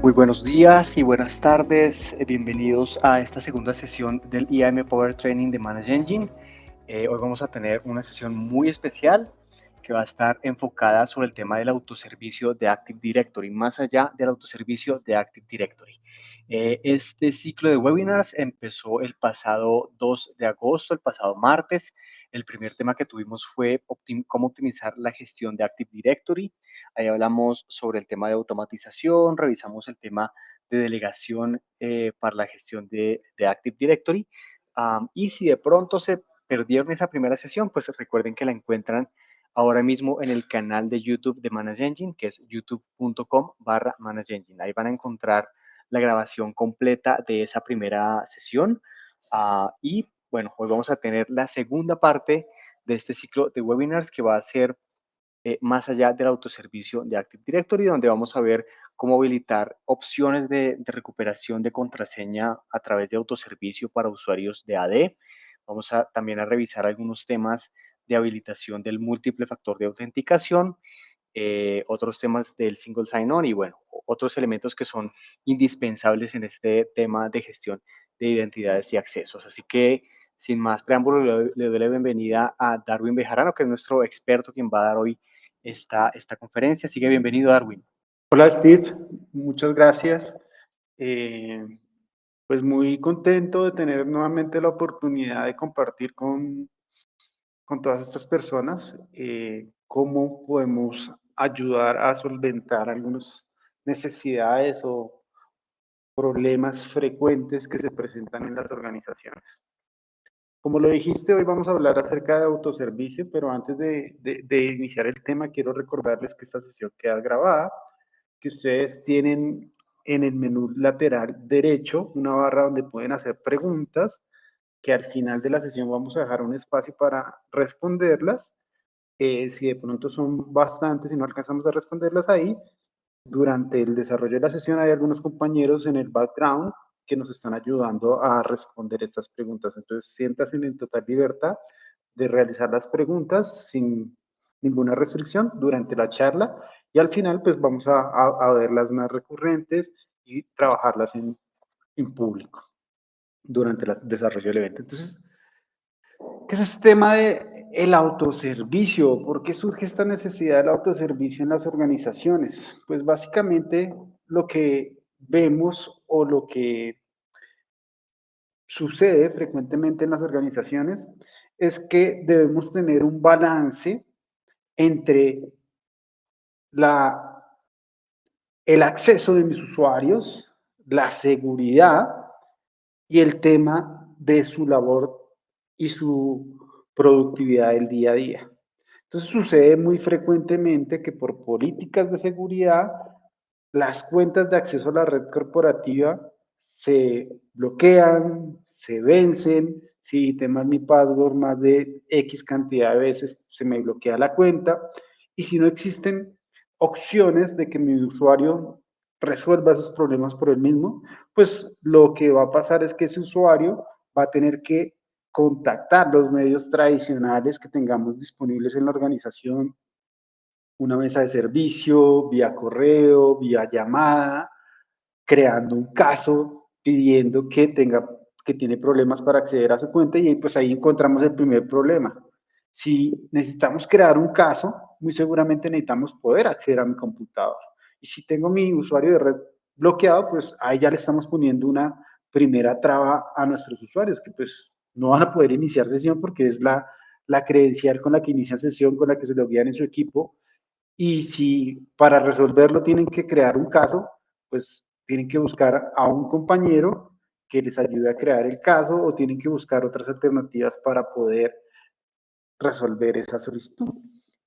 Muy buenos días y buenas tardes. Bienvenidos a esta segunda sesión del IAM Power Training de Manage Engine. Hoy vamos a tener una sesión muy especial que va a estar enfocada sobre el tema del autoservicio de Active Directory, más allá del autoservicio de Active Directory. Este ciclo de webinars empezó el pasado 2 de agosto, el pasado martes. El primer tema que tuvimos fue cómo optimizar la gestión de Active Directory. Ahí hablamos sobre el tema de automatización, revisamos el tema de delegación para la gestión de Active Directory. Y si de pronto se perdieron esa primera sesión, pues recuerden que la encuentran ahora mismo en el canal de YouTube de Manage Engine, que es youtube.com/Manage Engine. Ahí van a encontrar la grabación completa de esa primera sesión. Y bueno, hoy vamos a tener la segunda parte de este ciclo de webinars que va a ser más allá del autoservicio de Active Directory, donde vamos a ver cómo habilitar opciones de recuperación de contraseña a través de autoservicio para usuarios de AD. Vamos también a revisar algunos temas de habilitación del múltiple factor de autenticación, otros temas del single sign-on y bueno, otros elementos que son indispensables en este tema de gestión de identidades y accesos. Así que, sin más preámbulo, le doy la bienvenida a Darwin Bejarano, que es nuestro experto quien va a dar hoy esta conferencia. Así que bienvenido, Darwin. Hola Steve, muchas gracias. Pues muy contento de tener nuevamente la oportunidad de compartir con todas estas personas cómo podemos ayudar a solventar algunas necesidades o problemas frecuentes que se presentan en las organizaciones. Como lo dijiste, hoy vamos a hablar acerca de autoservicio, pero antes de iniciar el tema, quiero recordarles que esta sesión queda grabada, que ustedes tienen en el menú lateral derecho una barra donde pueden hacer preguntas, que al final de la sesión vamos a dejar un espacio para responderlas. Si de pronto son bastantes y no alcanzamos a responderlas ahí, durante el desarrollo de la sesión hay algunos compañeros en el background que nos están ayudando a responder estas preguntas. Entonces, siéntanse en total libertad de realizar las preguntas sin ninguna restricción durante la charla y al final pues vamos a ver las más recurrentes y trabajarlas en público durante el desarrollo del evento. Entonces, ¿qué es este tema de el autoservicio? ¿Por qué surge esta necesidad del autoservicio en las organizaciones? Pues básicamente lo que vemos o lo que sucede frecuentemente en las organizaciones es que debemos tener un balance entre el acceso de mis usuarios, la seguridad y el tema de su labor y su productividad del día a día. Entonces sucede muy frecuentemente que por políticas de seguridad las cuentas de acceso a la red corporativa se bloquean, se vencen. Si te mal mi password más de X cantidad de veces, se me bloquea la cuenta. Y si no existen opciones de que mi usuario resuelva esos problemas por él mismo, pues lo que va a pasar es que ese usuario va a tener que contactar los medios tradicionales que tengamos disponibles en la organización, una mesa de servicio, vía correo, vía llamada, creando un caso, pidiendo que tiene problemas para acceder a su cuenta y pues ahí encontramos el primer problema. Si necesitamos crear un caso, muy seguramente necesitamos poder acceder a mi computador. Y si tengo mi usuario de red bloqueado, pues ahí ya le estamos poniendo una primera traba a nuestros usuarios, que pues no van a poder iniciar sesión porque es la credencial con la que inician sesión, con la que se loguean en su equipo. Y si para resolverlo tienen que crear un caso, pues tienen que buscar a un compañero que les ayude a crear el caso o tienen que buscar otras alternativas para poder resolver esa solicitud.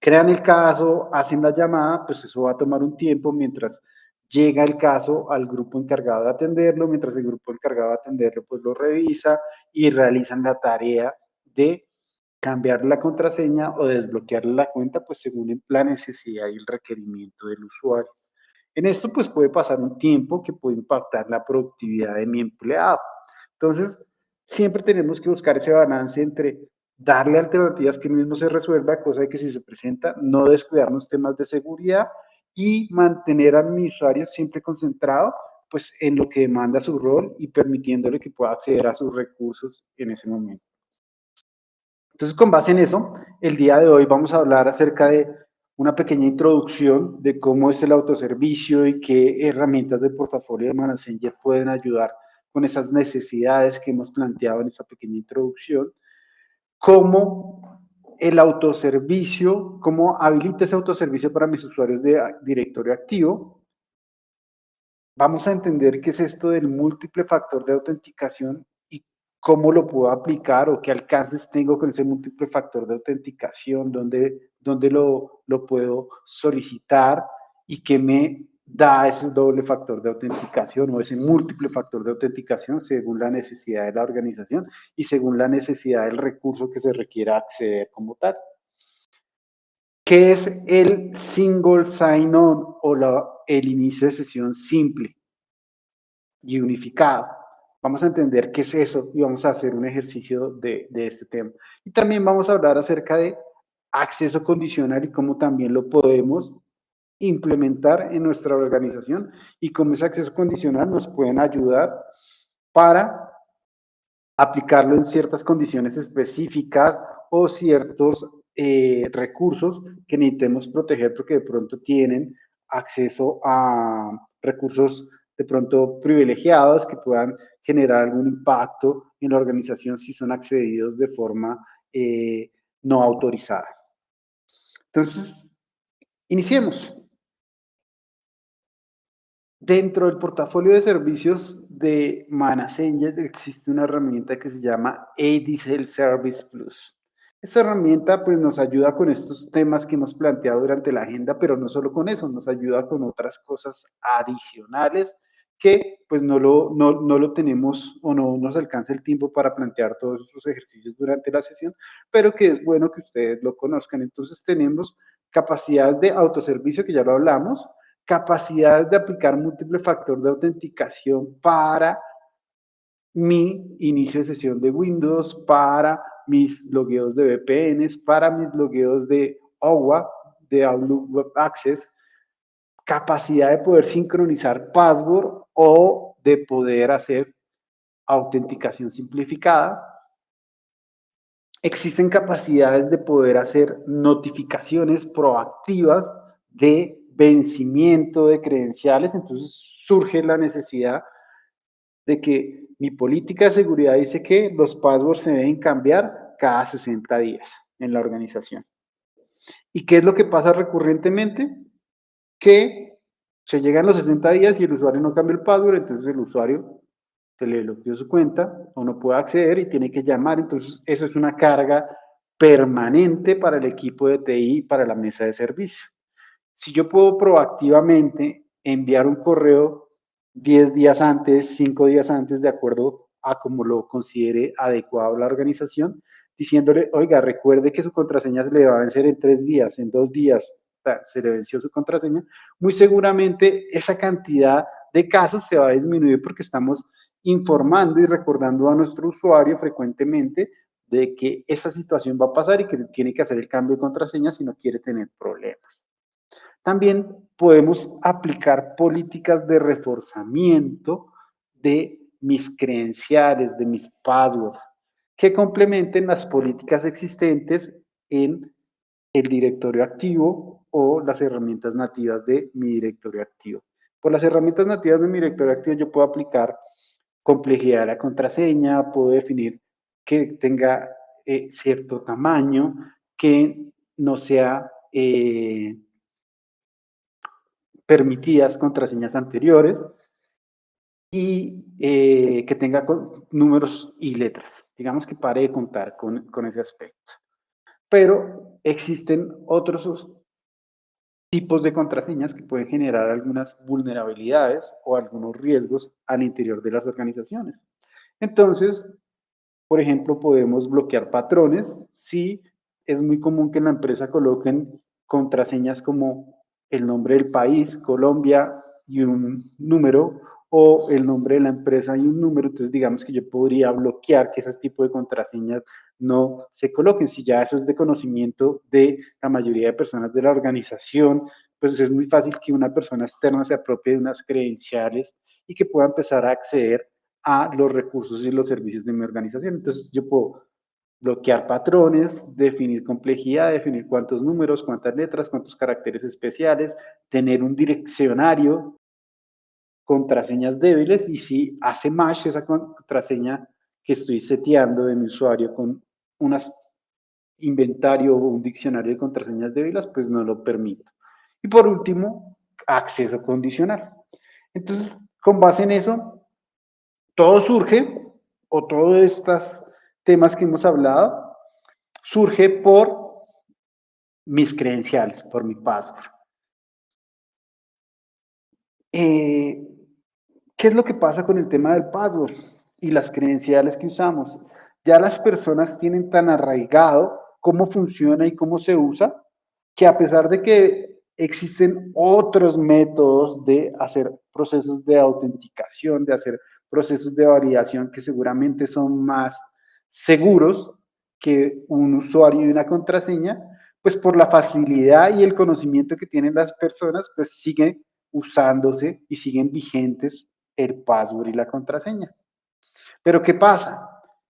Crean el caso, hacen la llamada, pues eso va a tomar un tiempo mientras llega el caso al grupo encargado de atenderlo, mientras el grupo encargado de atenderlo pues lo revisa y realizan la tarea de cambiar la contraseña o desbloquear la cuenta pues según la necesidad y el requerimiento del usuario. En esto pues puede pasar un tiempo que puede impactar la productividad de mi empleado. Entonces, siempre tenemos que buscar ese balance entre darle alternativas que mismo se resuelva, cosa de que si se presenta, no descuidarnos temas de seguridad y mantener a mi usuario siempre concentrado pues en lo que demanda su rol y permitiéndole que pueda acceder a sus recursos en ese momento. Entonces, con base en eso, el día de hoy vamos a hablar acerca de una pequeña introducción de cómo es el autoservicio y qué herramientas del portafolio de Manager pueden ayudar con esas necesidades que hemos planteado en esa pequeña introducción, cómo el autoservicio, cómo habilita ese autoservicio para mis usuarios de directorio activo. Vamos a entender qué es esto del múltiple factor de autenticación y cómo lo puedo aplicar o qué alcances tengo con ese múltiple factor de autenticación, dónde lo puedo solicitar y qué me da ese doble factor de autenticación o ese múltiple factor de autenticación según la necesidad de la organización y según la necesidad del recurso que se requiera acceder como tal. ¿Qué es el single sign-on o el inicio de sesión simple y unificado? Vamos a entender qué es eso y vamos a hacer un ejercicio de este tema. Y también vamos a hablar acerca de acceso condicional y cómo también lo podemos implementar en nuestra organización y cómo ese acceso condicional nos pueden ayudar para aplicarlo en ciertas condiciones específicas o ciertos recursos que necesitemos proteger porque de pronto tienen acceso a recursos de pronto privilegiados que puedan generar algún impacto en la organización si son accedidos de forma no autorizada. Entonces, iniciemos. Dentro del portafolio de servicios de Manassenge existe una herramienta que se llama ADSL Service Plus. Esta herramienta pues nos ayuda con estos temas que hemos planteado durante la agenda, pero no solo con eso, nos ayuda con otras cosas adicionales que pues no lo tenemos o no nos alcanza el tiempo para plantear todos esos ejercicios durante la sesión, pero que es bueno que ustedes lo conozcan. Entonces tenemos capacidades de autoservicio, que ya lo hablamos, capacidades de aplicar múltiple factor de autenticación para mi inicio de sesión de Windows, para mis logueos de VPNs, para mis logueos de OWA, de Outlook Web Access, capacidad de poder sincronizar password o de poder hacer autenticación simplificada. Existen capacidades de poder hacer notificaciones proactivas de vencimiento de credenciales, entonces surge la necesidad de que mi política de seguridad dice que los passwords se deben cambiar cada 60 días en la organización. ¿Y qué es lo que pasa recurrentemente? Que se llegan los 60 días y el usuario no cambia el password, entonces el usuario se le bloqueó su cuenta o no puede acceder y tiene que llamar. Entonces, eso es una carga permanente para el equipo de TI, para la mesa de servicio. Si yo puedo proactivamente enviar un correo 10 días antes, 5 días antes, de acuerdo a como lo considere adecuado la organización, diciéndole, oiga, recuerde que su contraseña se le va a vencer en 3 días, en 2 días, se le venció su contraseña, muy seguramente esa cantidad de casos se va a disminuir porque estamos informando y recordando a nuestro usuario frecuentemente de que esa situación va a pasar y que tiene que hacer el cambio de contraseña si no quiere tener problemas. También podemos aplicar políticas de reforzamiento de mis credenciales, de mis passwords, que complementen las políticas existentes en el directorio activo o las herramientas nativas de mi directorio activo. Por las herramientas nativas de mi directorio activo yo puedo aplicar complejidad de la contraseña, puedo definir que tenga cierto tamaño, que no sea permitidas contraseñas anteriores y que tenga números y letras. Digamos que pare de contar con ese aspecto. Pero existen otros tipos de contraseñas que pueden generar algunas vulnerabilidades o algunos riesgos al interior de las organizaciones. Entonces, por ejemplo, podemos bloquear patrones si es muy común que en la empresa coloquen contraseñas como el nombre del país, Colombia, y un número, o el nombre de la empresa y un número. Entonces, digamos que yo podría bloquear que ese tipo de contraseñas no se coloquen. Si ya eso es de conocimiento de la mayoría de personas de la organización, pues es muy fácil que una persona externa se apropie de unas credenciales y que pueda empezar a acceder a los recursos y los servicios de mi organización. Entonces yo puedo bloquear patrones, definir complejidad, definir cuántos números, cuántas letras, cuántos caracteres especiales, tener un direccionario, contraseñas débiles, y si hace match esa contraseña que estoy seteando de mi usuario con un inventario o un diccionario de contraseñas débiles, pues no lo permito. Y por último, acceso condicional. Entonces, con base en eso, todo surge, o todos estos temas que hemos hablado, surge por mis credenciales, por mi password. ¿Qué es lo que pasa con el tema del password y las credenciales que usamos? Ya las personas tienen tan arraigado cómo funciona y cómo se usa, que a pesar de que existen otros métodos de hacer procesos de autenticación, de hacer procesos de validación que seguramente son más seguros que un usuario y una contraseña, pues por la facilidad y el conocimiento que tienen las personas, pues siguen usándose y siguen vigentes el password y la contraseña. Pero ¿qué pasa?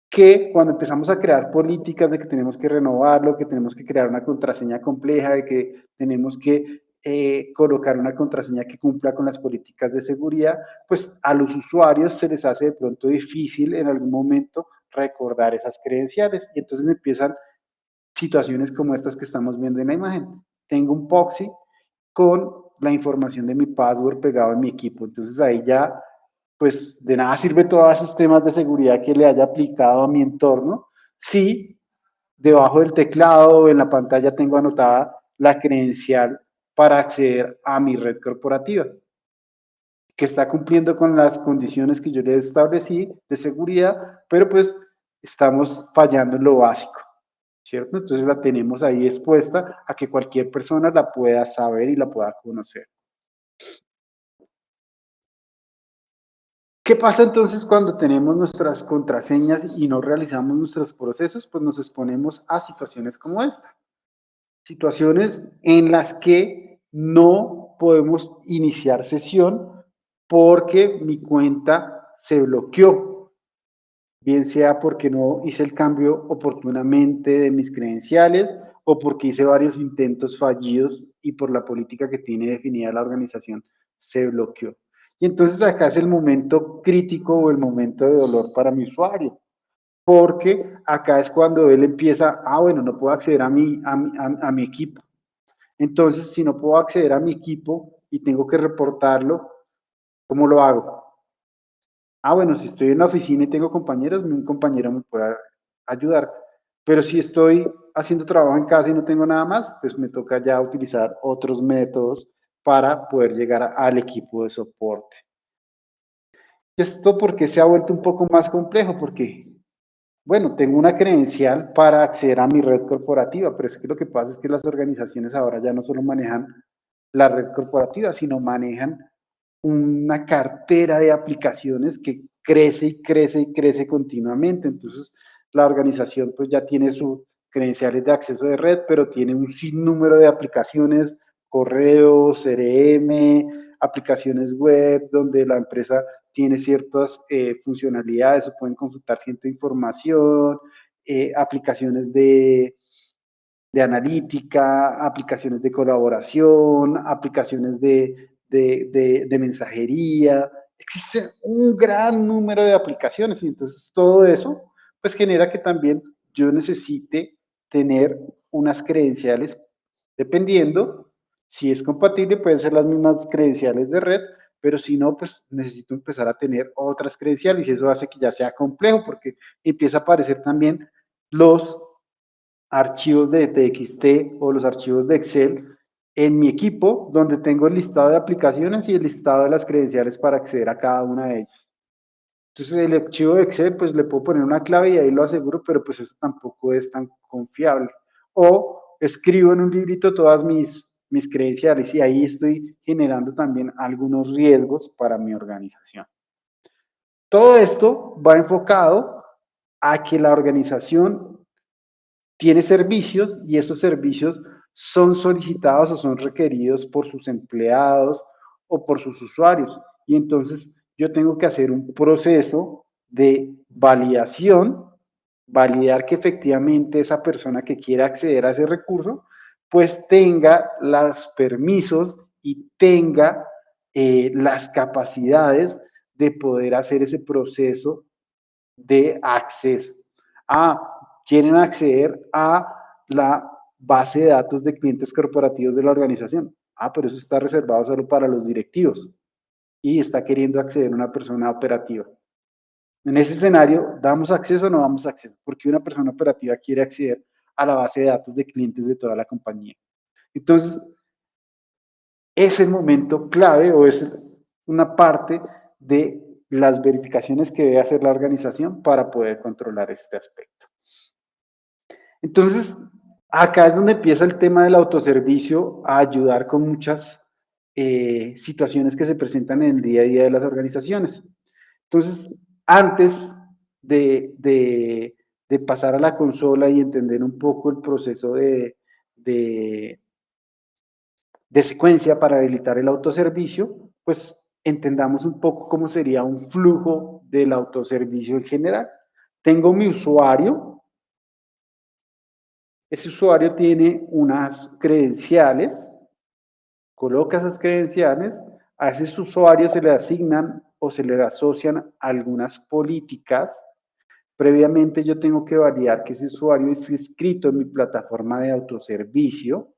Que cuando empezamos a crear políticas de que tenemos que renovarlo, que tenemos que crear una contraseña compleja, de que tenemos que colocar una contraseña que cumpla con las políticas de seguridad, pues a los usuarios se les hace de pronto difícil en algún momento recordar esas credenciales, y entonces empiezan situaciones como estas que estamos viendo en la imagen. Tengo un proxy con la información de mi password pegado en mi equipo, entonces ahí ya pues de nada sirve todos esos temas de seguridad que le haya aplicado a mi entorno si debajo del teclado o en la pantalla tengo anotada la credencial para acceder a mi red corporativa, que está cumpliendo con las condiciones que yo le establecí de seguridad, pero pues estamos fallando en lo básico, ¿cierto? Entonces la tenemos ahí expuesta a que cualquier persona la pueda saber y la pueda conocer. ¿Qué pasa entonces cuando tenemos nuestras contraseñas y no realizamos nuestros procesos? Pues nos exponemos a situaciones como esta. Situaciones en las que no podemos iniciar sesión porque mi cuenta se bloqueó, bien sea porque no hice el cambio oportunamente de mis credenciales o porque hice varios intentos fallidos y por la política que tiene definida la organización se bloqueó. Y entonces acá es el momento crítico o el momento de dolor para mi usuario, porque acá es cuando él empieza, bueno, no puedo acceder a mi equipo. Entonces, si no puedo acceder a mi equipo y tengo que reportarlo, ¿cómo lo hago? Bueno, si estoy en la oficina y tengo compañeros, un compañero me puede ayudar. Pero si estoy haciendo trabajo en casa y no tengo nada más, pues me toca ya utilizar otros métodos para poder llegar al equipo de soporte. Esto porque se ha vuelto un poco más complejo, porque, bueno, tengo una credencial para acceder a mi red corporativa, pero es que lo que pasa es que las organizaciones ahora ya no solo manejan la red corporativa, sino manejan una cartera de aplicaciones que crece y crece y crece continuamente. Entonces, la organización pues ya tiene sus credenciales de acceso de red, pero tiene un sinnúmero de aplicaciones, correo, CRM, aplicaciones web, donde la empresa tiene ciertas funcionalidades, se pueden consultar cierta información, aplicaciones de analítica, aplicaciones de colaboración, aplicaciones de mensajería. Existe un gran número de aplicaciones y entonces todo eso pues genera que también yo necesite tener unas credenciales, dependiendo si es compatible, pueden ser las mismas credenciales de red, pero si no, pues necesito empezar a tener otras credenciales y eso hace que ya sea complejo porque empieza a aparecer también los archivos de TXT o los archivos de Excel en mi equipo, donde tengo el listado de aplicaciones y el listado de las credenciales para acceder a cada una de ellas. Entonces, el archivo de Excel, pues le puedo poner una clave y ahí lo aseguro, pero pues eso tampoco es tan confiable. O escribo en un librito todas mis credenciales y ahí estoy generando también algunos riesgos para mi organización. Todo esto va enfocado a que la organización tiene servicios y esos servicios son solicitados o son requeridos por sus empleados o por sus usuarios. Y entonces yo tengo que hacer un proceso de validación, validar que efectivamente esa persona que quiera acceder a ese recurso, pues tenga los permisos y tenga las capacidades de poder hacer ese proceso de acceso. Quieren acceder a la base de datos de clientes corporativos de la organización. Pero eso está reservado solo para los directivos y está queriendo acceder a una persona operativa. En ese escenario, ¿damos acceso o no damos acceso? Porque una persona operativa quiere acceder a la base de datos de clientes de toda la compañía. Entonces, es el momento clave o es una parte de las verificaciones que debe hacer la organización para poder controlar este aspecto. Entonces, acá es donde empieza el tema del autoservicio a ayudar con muchas situaciones que se presentan en el día a día de las organizaciones. Entonces, antes de pasar a la consola y entender un poco el proceso de secuencia para habilitar el autoservicio, pues entendamos un poco cómo sería un flujo del autoservicio en general. Tengo mi usuario. Ese usuario tiene unas credenciales, coloca esas credenciales, a ese usuario se le asignan o se le asocian algunas políticas. Previamente yo tengo que validar que ese usuario esté inscrito en mi plataforma de autoservicio,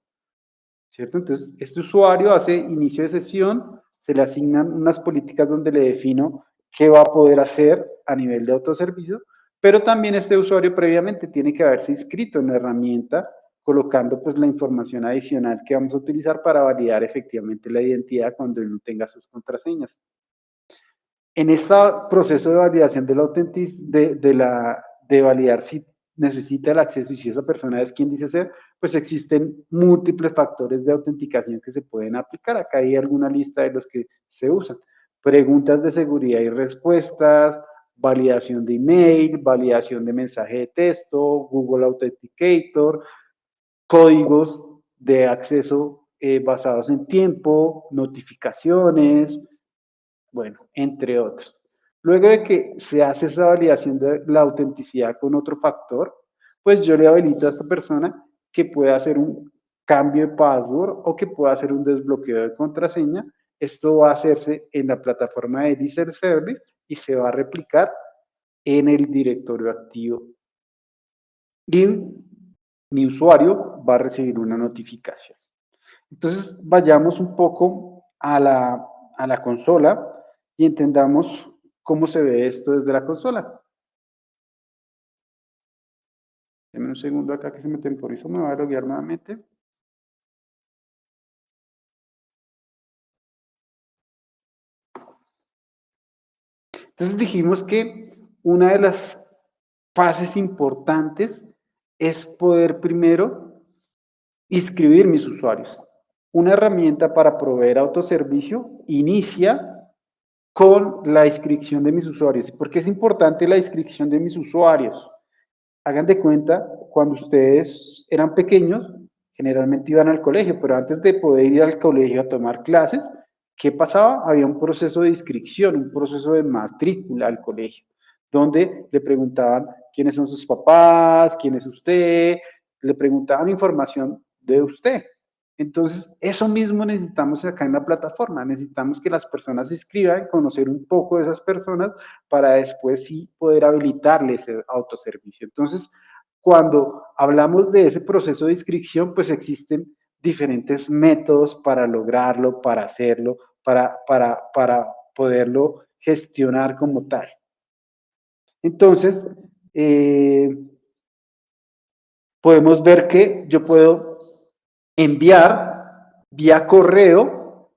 ¿cierto? Entonces, este usuario hace inicio de sesión, se le asignan unas políticas donde le defino qué va a poder hacer a nivel de autoservicio, pero también este usuario previamente tiene que haberse inscrito en la herramienta colocando pues la información adicional que vamos a utilizar para validar efectivamente la identidad cuando él no tenga sus contraseñas. En este proceso de validación de la de validar si necesita el acceso y si esa persona es quien dice ser, pues existen múltiples factores de autenticación que se pueden aplicar. Acá hay alguna lista de los que se usan. Preguntas de seguridad y respuestas, validación de email, validación de mensaje de texto, Google Authenticator, códigos de acceso basados en tiempo, notificaciones, bueno, entre otros. Luego de que se hace esa validación de la autenticidad con otro factor, pues yo le habilito a esta persona que pueda hacer un cambio de password o que pueda hacer un desbloqueo de contraseña. Esto va a hacerse en la plataforma de Deezer Service y se va a replicar en el directorio activo. Y mi usuario va a recibir una notificación. Entonces, vayamos un poco a la consola y entendamos cómo se ve esto desde la consola. Denme un segundo acá que se me temporizó, me voy a loguear nuevamente. Entonces dijimos que una de las fases importantes es poder primero inscribir mis usuarios. Una herramienta para proveer autoservicio inicia con la inscripción de mis usuarios. ¿Por qué es importante la inscripción de mis usuarios? Hagan de cuenta, cuando ustedes eran pequeños, generalmente iban al colegio, pero antes de poder ir al colegio a tomar clases, ¿qué pasaba? Había un proceso de inscripción, un proceso de matrícula al colegio, donde le preguntaban quiénes son sus papás, quién es usted, le preguntaban información de usted. Entonces, eso mismo necesitamos acá en la plataforma. Necesitamos que las personas se inscriban, conocer un poco de esas personas para después sí poder habilitarles ese autoservicio. Entonces, cuando hablamos de ese proceso de inscripción, pues existen diferentes métodos para lograrlo, para hacerlo, para poderlo gestionar como tal. Entonces, podemos ver que yo puedo enviar vía correo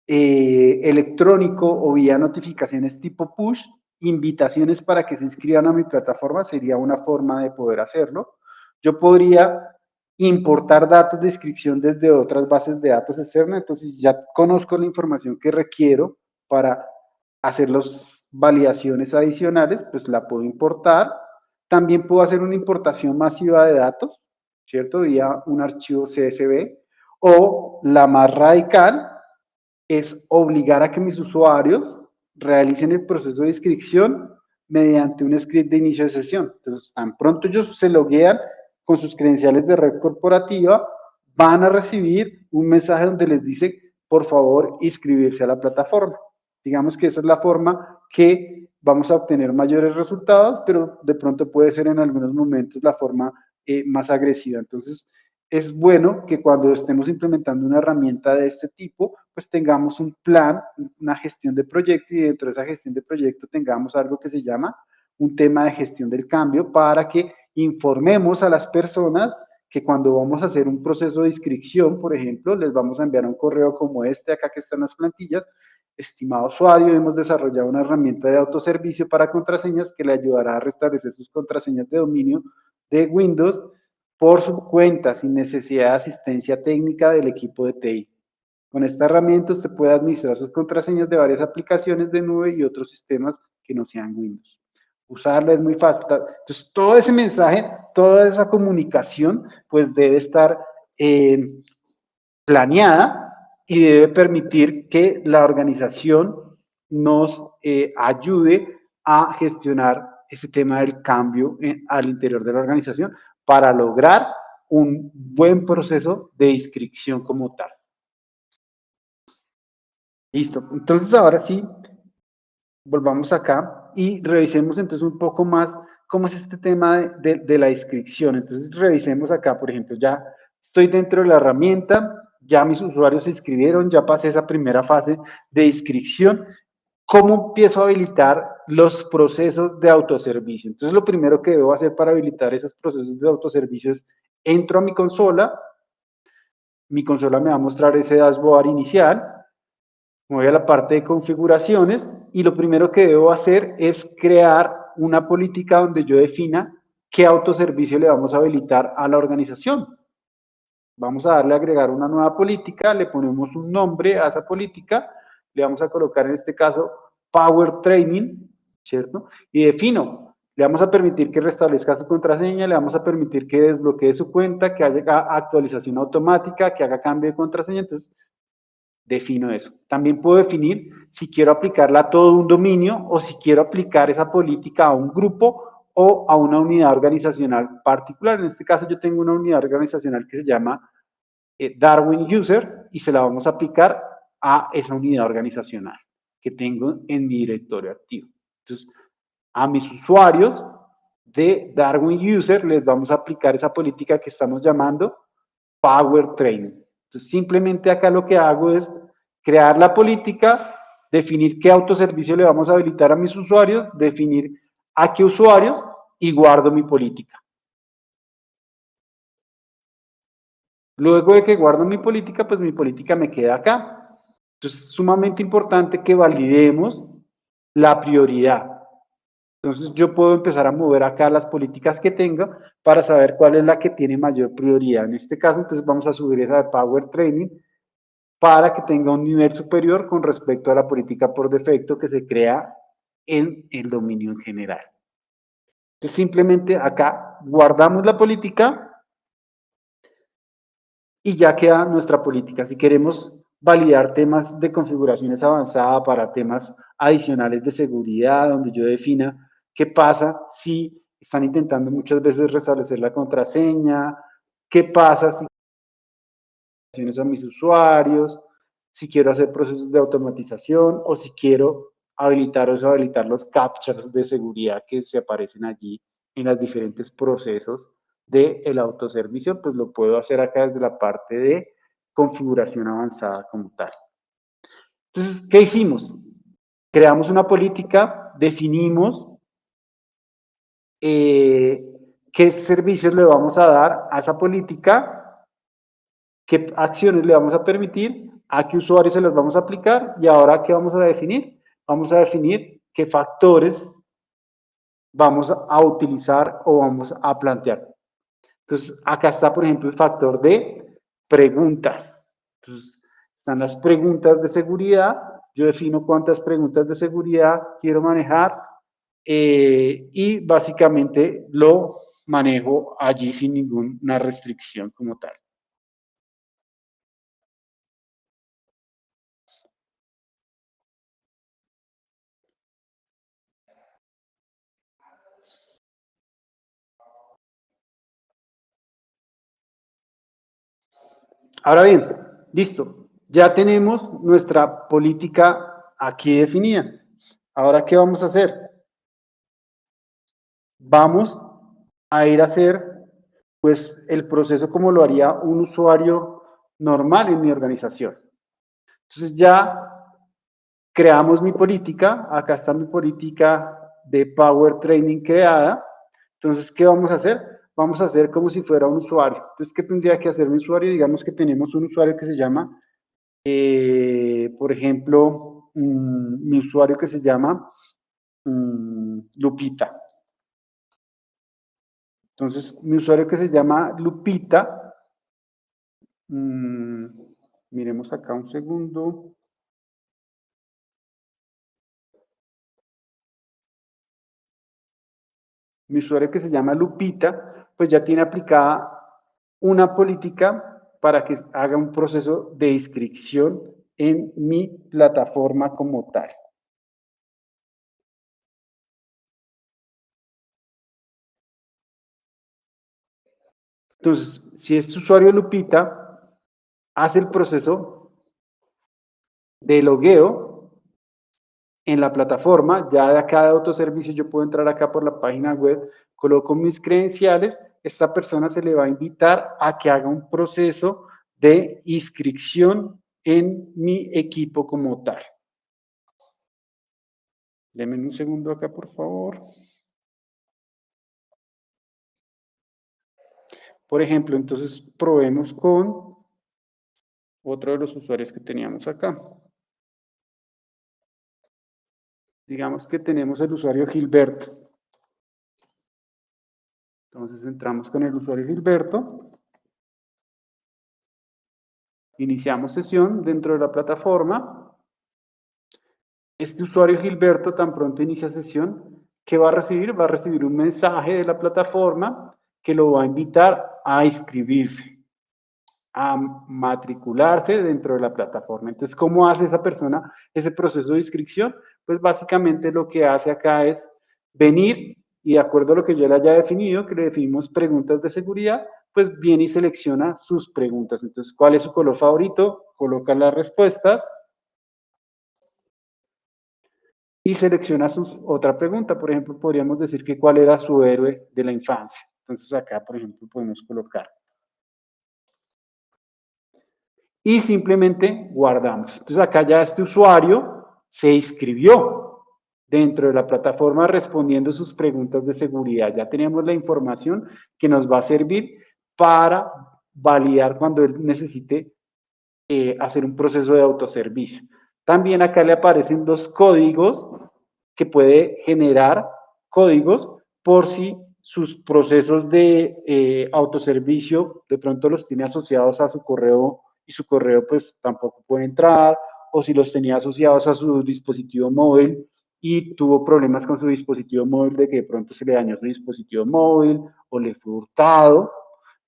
electrónico o vía notificaciones tipo push, invitaciones para que se inscriban a mi plataforma, sería una forma de poder hacerlo. Yo podría importar datos de inscripción desde otras bases de datos externas, entonces ya conozco la información que requiero para hacer las validaciones adicionales, pues la puedo importar. También puedo hacer una importación masiva de datos, ¿cierto? Vía un archivo CSV. O la más radical es obligar a que mis usuarios realicen el proceso de inscripción mediante un script de inicio de sesión. Entonces, tan pronto ellos se loguean con sus credenciales de red corporativa, van a recibir un mensaje donde les dice, por favor, inscribirse a la plataforma. Digamos que esa es la forma que vamos a obtener mayores resultados, pero de pronto puede ser en algunos momentos la forma más agresiva. Entonces, es bueno que cuando estemos implementando una herramienta de este tipo, pues tengamos un plan, una gestión de proyecto y dentro de esa gestión de proyecto tengamos algo que se llama un tema de gestión del cambio para que informemos a las personas que cuando vamos a hacer un proceso de inscripción, por ejemplo, les vamos a enviar un correo como este acá que están las plantillas. Estimado usuario, hemos desarrollado una herramienta de autoservicio para contraseñas que le ayudará a restablecer sus contraseñas de dominio de Windows por su cuenta, sin necesidad de asistencia técnica del equipo de TI. Con esta herramienta usted puede administrar sus contraseñas de varias aplicaciones de nube y otros sistemas que no sean Windows. Usarla es muy fácil. Entonces, todo ese mensaje, toda esa comunicación, pues debe estar planeada y debe permitir que la organización nos ayude a gestionar ese tema del cambio al interior de la organización para lograr un buen proceso de inscripción como tal. Listo. Entonces, ahora sí, volvamos acá y revisemos entonces un poco más cómo es este tema de la inscripción. Entonces, revisemos acá, por ejemplo, ya estoy dentro de la herramienta, ya mis usuarios se inscribieron, ya pasé esa primera fase de inscripción. ¿Cómo empiezo a habilitar los procesos de autoservicio? Entonces, lo primero que debo hacer para habilitar esos procesos de autoservicio es, entro a mi consola me va a mostrar ese dashboard inicial, me voy a la parte de configuraciones y lo primero que debo hacer es crear una política donde yo defina qué autoservicio le vamos a habilitar a la organización. Vamos a darle a agregar una nueva política, le ponemos un nombre a esa política, le vamos a colocar en este caso Power Training, ¿cierto? Y defino, le vamos a permitir que restablezca su contraseña, le vamos a permitir que desbloquee su cuenta, que haga actualización automática, que haga cambio de contraseña, entonces defino eso. También puedo definir si quiero aplicarla a todo un dominio o si quiero aplicar esa política a un grupo o a una unidad organizacional particular. En este caso yo tengo una unidad organizacional que se llama Darwin Users y se la vamos a aplicar a esa unidad organizacional que tengo en mi directorio activo. Entonces, a mis usuarios de Darwin User les vamos a aplicar esa política que estamos llamando Power Training. Entonces, simplemente acá lo que hago es crear la política, definir qué autoservicio le vamos a habilitar a mis usuarios, definir a qué usuarios y guardo mi política. Luego de que guardo mi política, pues mi política me queda acá. Entonces, es sumamente importante que validemos la prioridad. Entonces, yo puedo empezar a mover acá las políticas que tengo para saber cuál es la que tiene mayor prioridad. En este caso, entonces vamos a subir esa de Power Training para que tenga un nivel superior con respecto a la política por defecto que se crea en el dominio en general. Entonces, simplemente acá guardamos la política y ya queda nuestra política. Si queremos validar temas de configuraciones avanzada para temas adicionales de seguridad, donde yo defina qué pasa si están intentando muchas veces restablecer la contraseña, qué pasa si a mis usuarios, si quiero hacer procesos de automatización o si quiero habilitar o deshabilitar los captchas de seguridad que se aparecen allí en los diferentes procesos del autoservicio, pues lo puedo hacer acá desde la parte de configuración avanzada como tal. Entonces, ¿qué hicimos? Creamos una política, definimos qué servicios le vamos a dar a esa política, qué acciones le vamos a permitir, a qué usuarios se las vamos a aplicar y ahora qué vamos a definir. Vamos a definir qué factores vamos a utilizar o vamos a plantear. Entonces, acá está, por ejemplo, el factor de preguntas. Entonces, están las preguntas de seguridad. Yo defino cuántas preguntas de seguridad quiero manejar y básicamente lo manejo allí sin ninguna restricción como tal. Ahora bien, listo, ya tenemos nuestra política aquí definida. Ahora, ¿qué vamos a hacer? Vamos a ir a hacer pues el proceso como lo haría un usuario normal en mi organización. Entonces ya creamos mi política, acá está mi política de Power Training creada. Entonces, ¿qué vamos a hacer? Vamos a hacer como si fuera un usuario. Entonces, ¿qué tendría que hacer mi usuario? Digamos que tenemos un usuario que se llama, por ejemplo, mi usuario que se llama Lupita. Entonces, mi usuario que se llama Lupita, miremos acá un segundo. Mi usuario que se llama Lupita, pues ya tiene aplicada una política para que haga un proceso de inscripción en mi plataforma como tal. Entonces, si este usuario Lupita hace el proceso de logueo en la plataforma, ya de acá de autoservicio yo puedo entrar acá por la página web, coloco mis credenciales, esta persona se le va a invitar a que haga un proceso de inscripción en mi equipo como tal. Denme un segundo acá, por favor. Por ejemplo, entonces probemos con otro de los usuarios que teníamos acá. Digamos que tenemos el usuario Gilberto. Entonces entramos con el usuario Gilberto. Iniciamos sesión dentro de la plataforma. Este usuario Gilberto tan pronto inicia sesión, ¿qué va a recibir? Va a recibir un mensaje de la plataforma que lo va a invitar a inscribirse, a matricularse dentro de la plataforma. Entonces, ¿cómo hace esa persona ese proceso de inscripción? Pues básicamente lo que hace acá es venir y de acuerdo a lo que yo le haya definido, que le definimos preguntas de seguridad, pues viene y selecciona sus preguntas. Entonces, ¿cuál es su color favorito? Coloca las respuestas y selecciona otra pregunta. Por ejemplo, podríamos decir que cuál era su héroe de la infancia. Entonces, acá, por ejemplo, podemos colocar y simplemente guardamos. Entonces acá ya este usuario se inscribió dentro de la plataforma respondiendo sus preguntas de seguridad. Ya tenemos la información que nos va a servir para validar cuando él necesite hacer un proceso de autoservicio. También acá le aparecen los códigos que puede generar códigos por si sus procesos de autoservicio de pronto los tiene asociados a su correo y su correo pues tampoco puede entrar, o si los tenía asociados a su dispositivo móvil y tuvo problemas con su dispositivo móvil de que de pronto se le dañó su dispositivo móvil o le fue hurtado.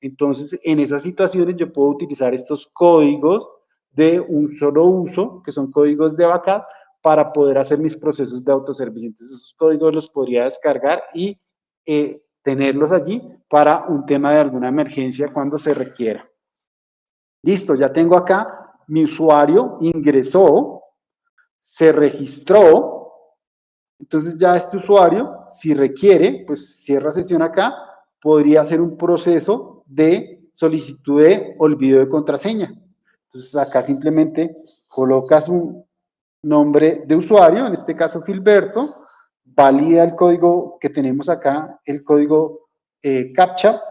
Entonces, en esas situaciones yo puedo utilizar estos códigos de un solo uso, que son códigos de backup, para poder hacer mis procesos de autoservicio. Entonces, esos códigos los podría descargar y tenerlos allí para un tema de alguna emergencia cuando se requiera. Listo, ya tengo acá mi usuario, ingresó, se registró. Entonces ya este usuario, si requiere, pues cierra sesión acá, podría hacer un proceso de solicitud de olvido de contraseña. Entonces acá simplemente colocas un nombre de usuario, en este caso Gilberto, valida el código que tenemos acá, el código CAPTCHA.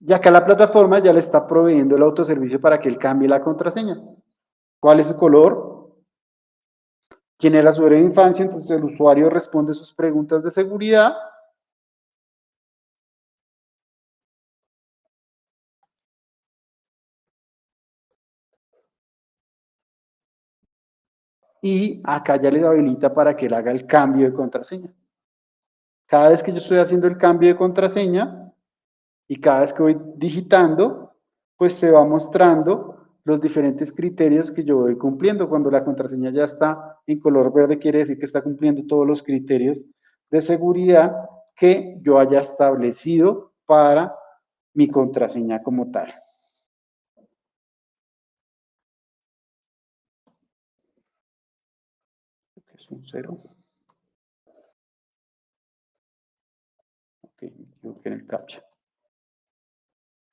Y acá la plataforma ya le está proveyendo el autoservicio para que él cambie la contraseña. ¿Cuál es su color? ¿Quién era su héroe de infancia? Entonces el usuario responde sus preguntas de seguridad. y acá ya le habilita para que él haga el cambio de contraseña. Cada vez que yo estoy haciendo el cambio de contraseña y cada vez que voy digitando, pues se va mostrando los diferentes criterios que yo voy cumpliendo. Cuando la contraseña ya está en color verde, quiere decir que está cumpliendo todos los criterios de seguridad que yo haya establecido para mi contraseña como tal. Es un 0. Ok, me equivoqué en el captcha.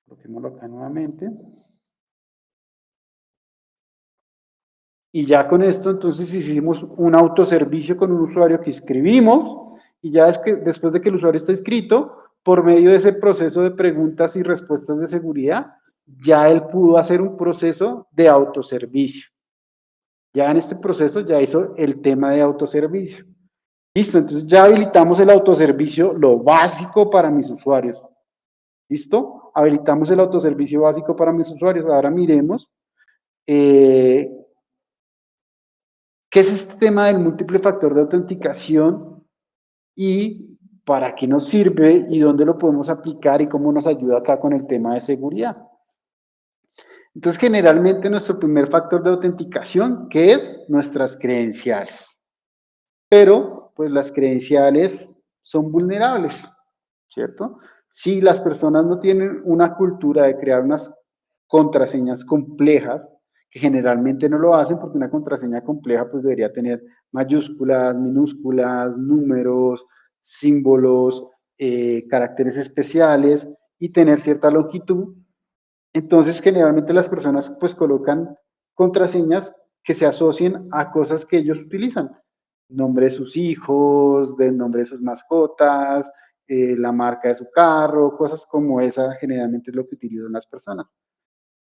Coloquémoslo acá nuevamente. Y ya con esto, entonces hicimos un autoservicio con un usuario que escribimos, y ya es que después de que el usuario está inscrito, por medio de ese proceso de preguntas y respuestas de seguridad, ya él pudo hacer un proceso de autoservicio. Ya en este proceso ya hizo el tema de autoservicio. Listo, entonces ya habilitamos el autoservicio, lo básico para mis usuarios. ¿Listo? Habilitamos el autoservicio básico para mis usuarios. Ahora miremos ¿qué es este tema del múltiple factor de autenticación y para qué nos sirve y dónde lo podemos aplicar y cómo nos ayuda acá con el tema de seguridad? Entonces, generalmente nuestro primer factor de autenticación, ¿qué es? Nuestras credenciales. Pero, pues las credenciales son vulnerables, ¿cierto? Si las personas no tienen una cultura de crear unas contraseñas complejas, que generalmente no lo hacen porque una contraseña compleja pues debería tener mayúsculas, minúsculas, números, símbolos, caracteres especiales y tener cierta longitud. Entonces generalmente las personas pues colocan contraseñas que se asocien a cosas que ellos utilizan. Nombre de sus hijos, del nombre de sus mascotas, la marca de su carro, cosas como esa generalmente es lo que utilizan las personas.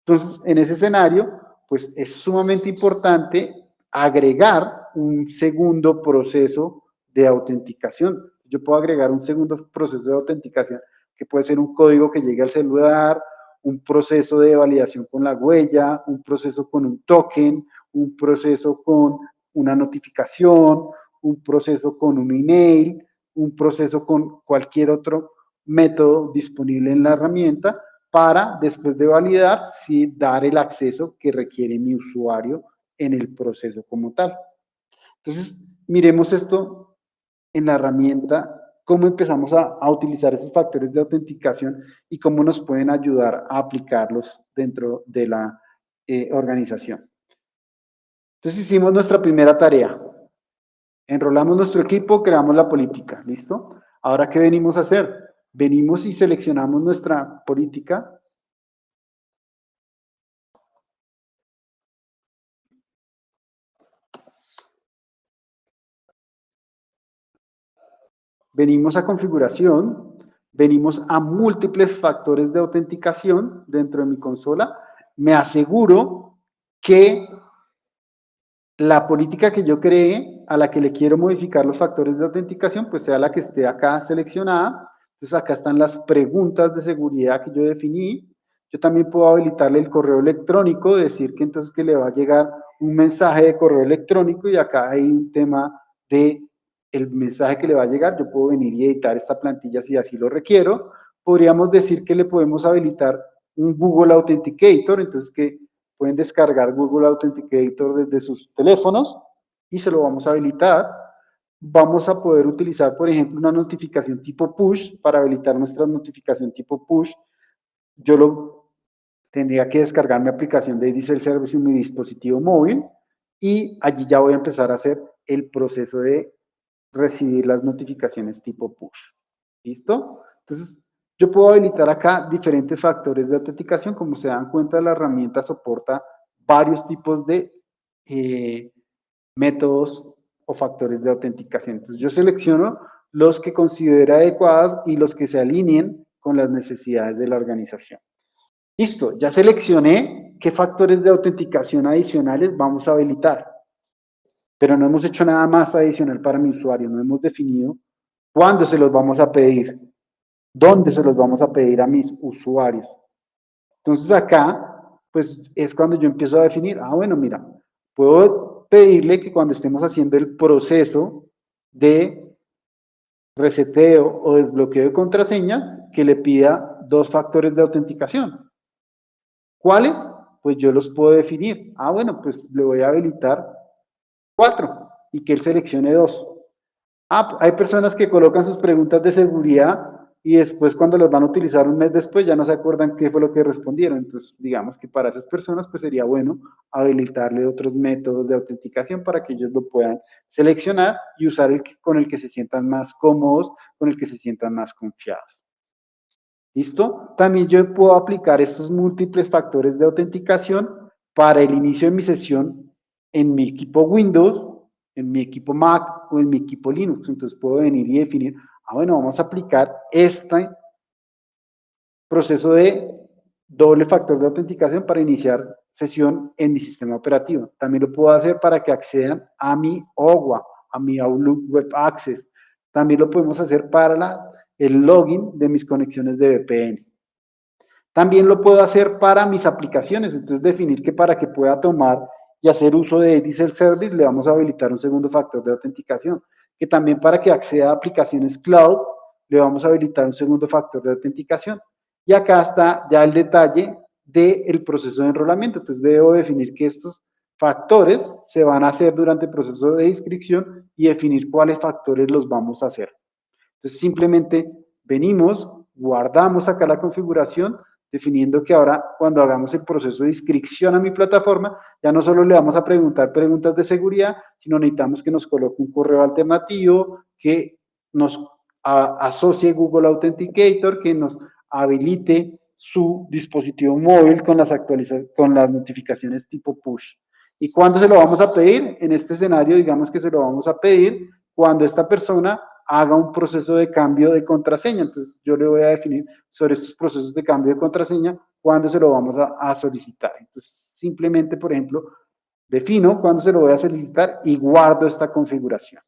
Entonces, en ese escenario, pues es sumamente importante agregar un segundo proceso de autenticación. Yo puedo agregar un segundo proceso de autenticación que puede ser un código que llegue al celular, un proceso de validación con la huella, un proceso con un token, un proceso con una notificación, un proceso con un email, un proceso con cualquier otro método disponible en la herramienta para, después de validar, sí dar el acceso que requiere mi usuario en el proceso como tal. Entonces, miremos esto en la herramienta, cómo empezamos a utilizar esos factores de autenticación y cómo nos pueden ayudar a aplicarlos dentro de la organización. Entonces, hicimos nuestra primera tarea. Enrolamos nuestro equipo, creamos la política, ¿listo? Ahora, ¿qué venimos a hacer? Venimos y seleccionamos nuestra política. Venimos a configuración, venimos a múltiples factores de autenticación dentro de mi consola. Me aseguro que la política que yo creé, a la que le quiero modificar los factores de autenticación, pues sea la que esté acá seleccionada. Entonces acá están las preguntas de seguridad que yo definí. Yo también puedo habilitarle el correo electrónico, decir que entonces que le va a llegar un mensaje de correo electrónico y acá hay un tema de el mensaje que le va a llegar. Yo puedo venir y editar esta plantilla si así lo requiero. Podríamos decir que le podemos habilitar un Google Authenticator, entonces que pueden descargar Google Authenticator desde sus teléfonos y se lo vamos a habilitar. Vamos a poder utilizar, por ejemplo, una notificación tipo push para habilitar nuestra notificación tipo push. Yo lo tendría que descargar mi aplicación de Diesel Service en mi dispositivo móvil y allí ya voy a empezar a hacer el proceso de recibir las notificaciones tipo push. ¿Listo? Entonces, yo puedo habilitar acá diferentes factores de autenticación. Como se dan cuenta, la herramienta soporta varios tipos de métodos o factores de autenticación. Entonces, yo selecciono los que considere adecuados y los que se alineen con las necesidades de la organización. Listo, ya seleccioné qué factores de autenticación adicionales vamos a habilitar, pero no hemos hecho nada más adicional para mi usuario, no hemos definido cuándo se los vamos a pedir, dónde se los vamos a pedir a mis usuarios. Entonces acá, pues es cuando yo empiezo a definir, bueno, mira, puedo pedirle que cuando estemos haciendo el proceso de reseteo o desbloqueo de contraseñas, que le pida 2 factores de autenticación. ¿Cuáles? Pues yo los puedo definir. Ah, bueno, pues le voy a habilitar 4 y que él seleccione 2. Ah, hay personas que colocan sus preguntas de seguridad y después cuando las van a utilizar un mes después ya no se acuerdan qué fue lo que respondieron. Entonces, digamos que para esas personas pues sería bueno habilitarle otros métodos de autenticación para que ellos lo puedan seleccionar y usar con el que se sientan más cómodos, con el que se sientan más confiados. ¿Listo? También yo puedo aplicar estos múltiples factores de autenticación para el inicio de mi sesión en mi equipo Windows, en mi equipo Mac o en mi equipo Linux. Entonces puedo venir y definir, bueno, vamos a aplicar este proceso de doble factor de autenticación para iniciar sesión en mi sistema operativo. También lo puedo hacer para que accedan a mi OWA, a mi Outlook Web Access. También lo podemos hacer para el login de mis conexiones de VPN. También lo puedo hacer para mis aplicaciones, entonces definir que para que pueda tomar y hacer uso de Diesel Service le vamos a habilitar un segundo factor de autenticación, que también para que acceda a aplicaciones cloud le vamos a habilitar un segundo factor de autenticación. Y acá está ya el detalle del proceso de enrolamiento, entonces debo definir que estos factores se van a hacer durante el proceso de inscripción y definir cuáles factores los vamos a hacer. Entonces simplemente venimos, guardamos acá la configuración, definiendo que ahora cuando hagamos el proceso de inscripción a mi plataforma, ya no solo le vamos a preguntar preguntas de seguridad, sino necesitamos que nos coloque un correo alternativo, que nos asocie Google Authenticator, que nos habilite su dispositivo móvil con con las notificaciones tipo push. ¿Y cuándo se lo vamos a pedir? En este escenario, digamos que se lo vamos a pedir cuando esta persona haga un proceso de cambio de contraseña. Entonces, yo le voy a definir sobre estos procesos de cambio de contraseña cuándo se lo vamos a solicitar. Entonces, simplemente, por ejemplo, defino cuándo se lo voy a solicitar y guardo esta configuración.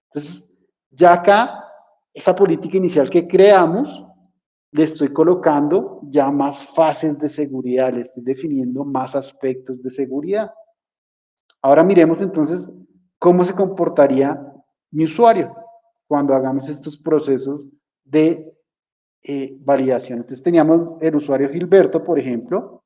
Entonces, ya acá, esa política inicial que creamos, le estoy colocando ya más fases de seguridad, le estoy definiendo más aspectos de seguridad. Ahora miremos entonces cómo se comportaría mi usuario cuando hagamos estos procesos de validación. Entonces teníamos el usuario Gilberto, por ejemplo.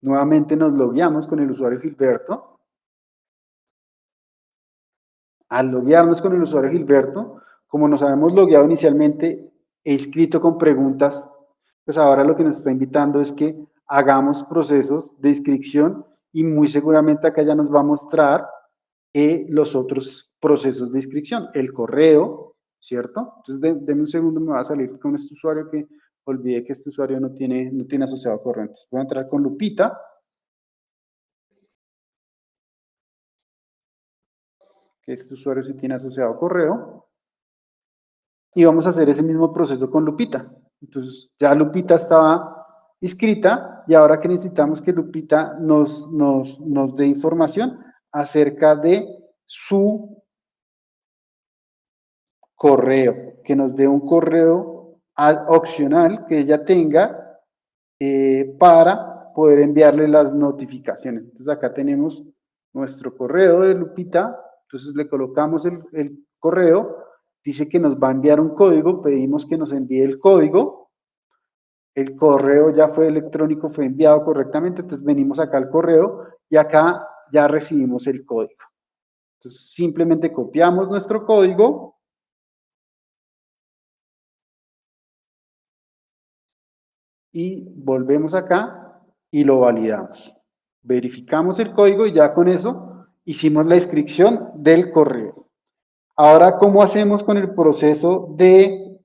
Nuevamente nos logueamos con el usuario Gilberto. Al loguearnos con el usuario Gilberto, como nos habíamos logueado inicialmente e inscrito con preguntas, pues ahora lo que nos está invitando es que hagamos procesos de inscripción y muy seguramente acá ya nos va a mostrar los otros procesos de inscripción, el correo, ¿cierto? Entonces, denme un segundo, me va a salir con este usuario que olvidé que este usuario no tiene asociado correo. Entonces, voy a entrar con Lupita. Que este usuario sí tiene asociado correo. Y vamos a hacer ese mismo proceso con Lupita. Entonces, ya Lupita estaba inscrita y ahora que necesitamos que Lupita nos dé información acerca de su correo, que nos dé un correo opcional que ella tenga para poder enviarle las notificaciones. Entonces acá tenemos nuestro correo de Lupita, entonces le colocamos el correo, dice que nos va a enviar un código, pedimos que nos envíe el código, el correo ya fue electrónico, fue enviado correctamente, entonces venimos acá al correo y acá ya recibimos el código. Entonces simplemente copiamos nuestro código, y volvemos acá y lo validamos. Verificamos el código y ya con eso hicimos la inscripción del correo. Ahora, ¿cómo hacemos con el proceso de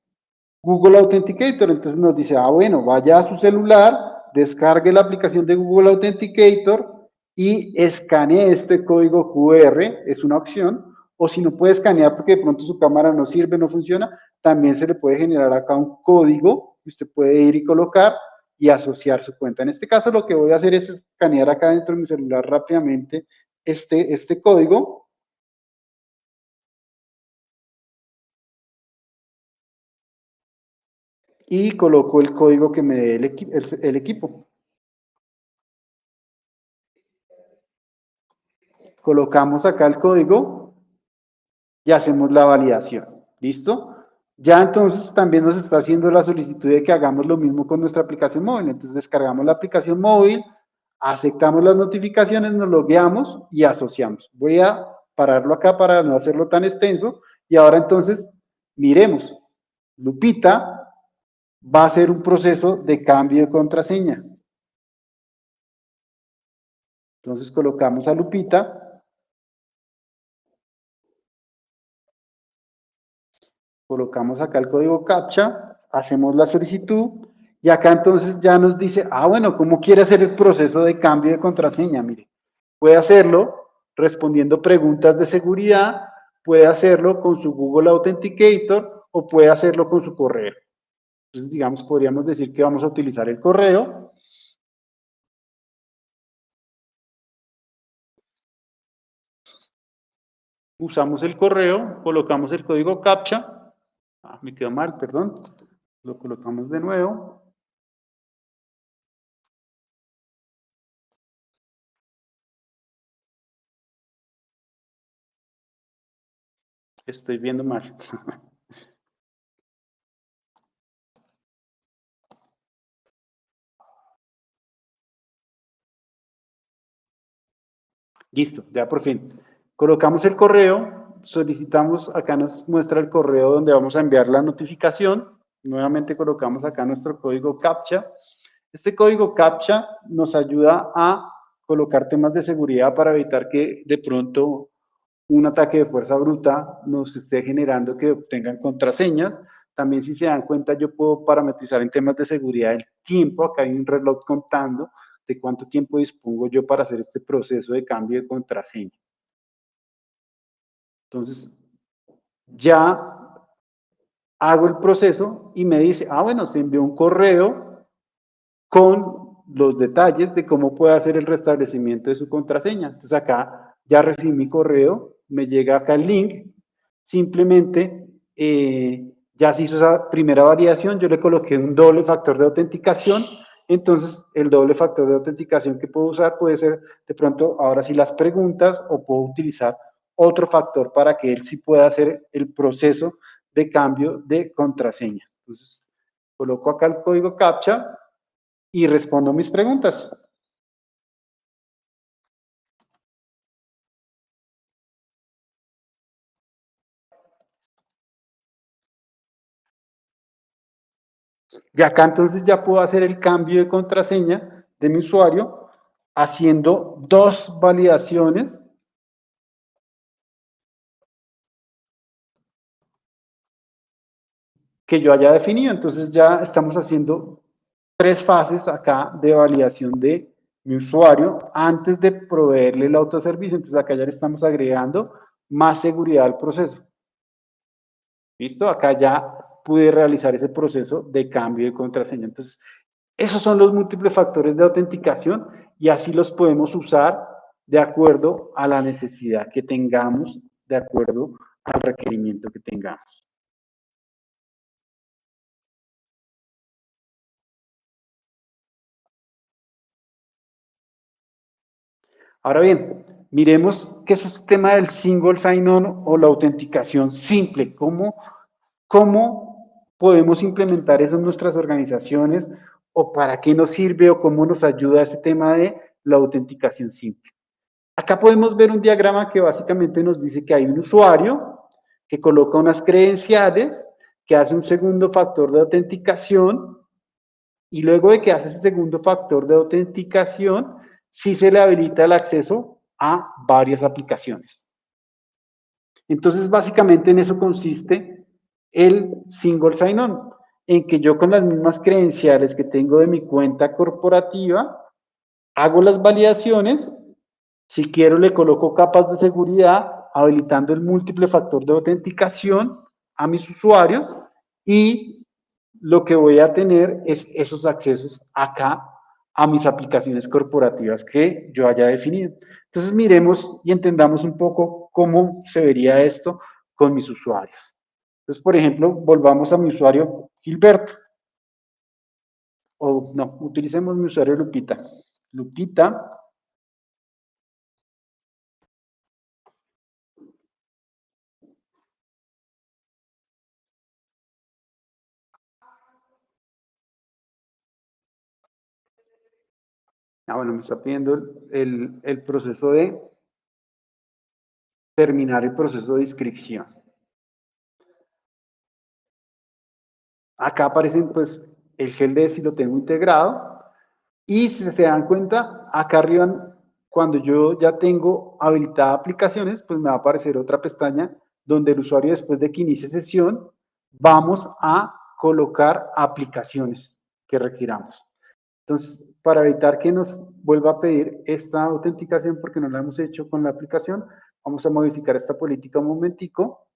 Google Authenticator? Entonces nos dice, bueno, vaya a su celular, descargue la aplicación de Google Authenticator y escanee este código QR, es una opción, o si no puede escanear porque de pronto su cámara no sirve, no funciona, también se le puede generar acá un código que usted puede ir y colocar y asociar su cuenta. En este caso lo que voy a hacer es escanear acá dentro de mi celular rápidamente este código. Y coloco el código que me dé el equipo. colocamos acá el código y hacemos la validación. ¿Listo? Ya entonces también nos está haciendo la solicitud de que hagamos lo mismo con nuestra aplicación móvil. Entonces descargamos la aplicación móvil, aceptamos las notificaciones, nos logueamos y asociamos. Voy a pararlo acá para no hacerlo tan extenso. Y ahora entonces, miremos. Lupita va a hacer un proceso de cambio de contraseña. Entonces colocamos a Lupita, colocamos acá el código CAPTCHA, hacemos la solicitud y acá entonces ya nos dice, bueno, ¿cómo quiere hacer el proceso de cambio de contraseña? Mire, puede hacerlo respondiendo preguntas de seguridad, puede hacerlo con su Google Authenticator o puede hacerlo con su correo. Entonces, digamos, podríamos decir que vamos a utilizar el correo. Usamos el correo, colocamos el código CAPTCHA. Me quedó mal, perdón. Lo colocamos de nuevo. Estoy viendo mal. Listo, ya por fin. Colocamos el correo, solicitamos, acá nos muestra el correo donde vamos a enviar la notificación. Nuevamente colocamos acá nuestro código CAPTCHA. Este código CAPTCHA nos ayuda a colocar temas de seguridad para evitar que de pronto un ataque de fuerza bruta nos esté generando que obtengan contraseñas. También si se dan cuenta yo puedo parametrizar en temas de seguridad el tiempo, acá hay un reloj contando de cuánto tiempo dispongo yo para hacer este proceso de cambio de contraseña. Entonces, ya hago el proceso y me dice, bueno, se envió un correo con los detalles de cómo puede hacer el restablecimiento de su contraseña. Entonces acá ya recibí mi correo, me llega acá el link, simplemente ya se hizo esa primera validación, yo le coloqué un doble factor de autenticación, entonces el doble factor de autenticación que puedo usar puede ser de pronto ahora sí las preguntas o puedo utilizar otro factor para que él sí pueda hacer el proceso de cambio de contraseña. Entonces coloco acá el código CAPTCHA y respondo mis preguntas. Y acá entonces ya puedo hacer el cambio de contraseña de mi usuario haciendo dos validaciones que yo haya definido. Entonces ya estamos haciendo tres fases acá de validación de mi usuario antes de proveerle el autoservicio. Entonces acá ya le estamos agregando más seguridad al proceso. ¿Listo? Acá ya pude realizar ese proceso de cambio de contraseña. Entonces, esos son los múltiples factores de autenticación y así los podemos usar de acuerdo a la necesidad que tengamos, de acuerdo al requerimiento que tengamos. Ahora bien, miremos qué es este tema del single sign-on o la autenticación simple. ¿Cómo podemos implementar eso en nuestras organizaciones o para qué nos sirve o cómo nos ayuda ese tema de la autenticación simple? Acá podemos ver un diagrama que básicamente nos dice que hay un usuario que coloca unas credenciales, que hace un segundo factor de autenticación y luego de que hace ese segundo factor de autenticación, sí se le habilita el acceso a varias aplicaciones. Entonces, básicamente en eso consiste el single sign-on, en que yo con las mismas credenciales que tengo de mi cuenta corporativa, hago las validaciones. Si quiero, le coloco capas de seguridad, habilitando el múltiple factor de autenticación a mis usuarios y lo que voy a tener es esos accesos acá a mis aplicaciones corporativas que yo haya definido. Entonces miremos y entendamos un poco cómo se vería esto con mis usuarios. Entonces, por ejemplo, volvamos a mi usuario Gilberto. O no, utilicemos mi usuario Lupita. Lupita Bueno, me está pidiendo el proceso de terminar el proceso de inscripción. Acá aparecen pues el gel de si lo tengo integrado y si se dan cuenta, acá arriba cuando yo ya tengo habilitada aplicaciones, pues me va a aparecer otra pestaña donde el usuario después de que inicie sesión vamos a colocar aplicaciones que requiramos. Entonces, para evitar que nos vuelva a pedir esta autenticación porque no la hemos hecho con la aplicación, vamos a modificar esta política un momentico.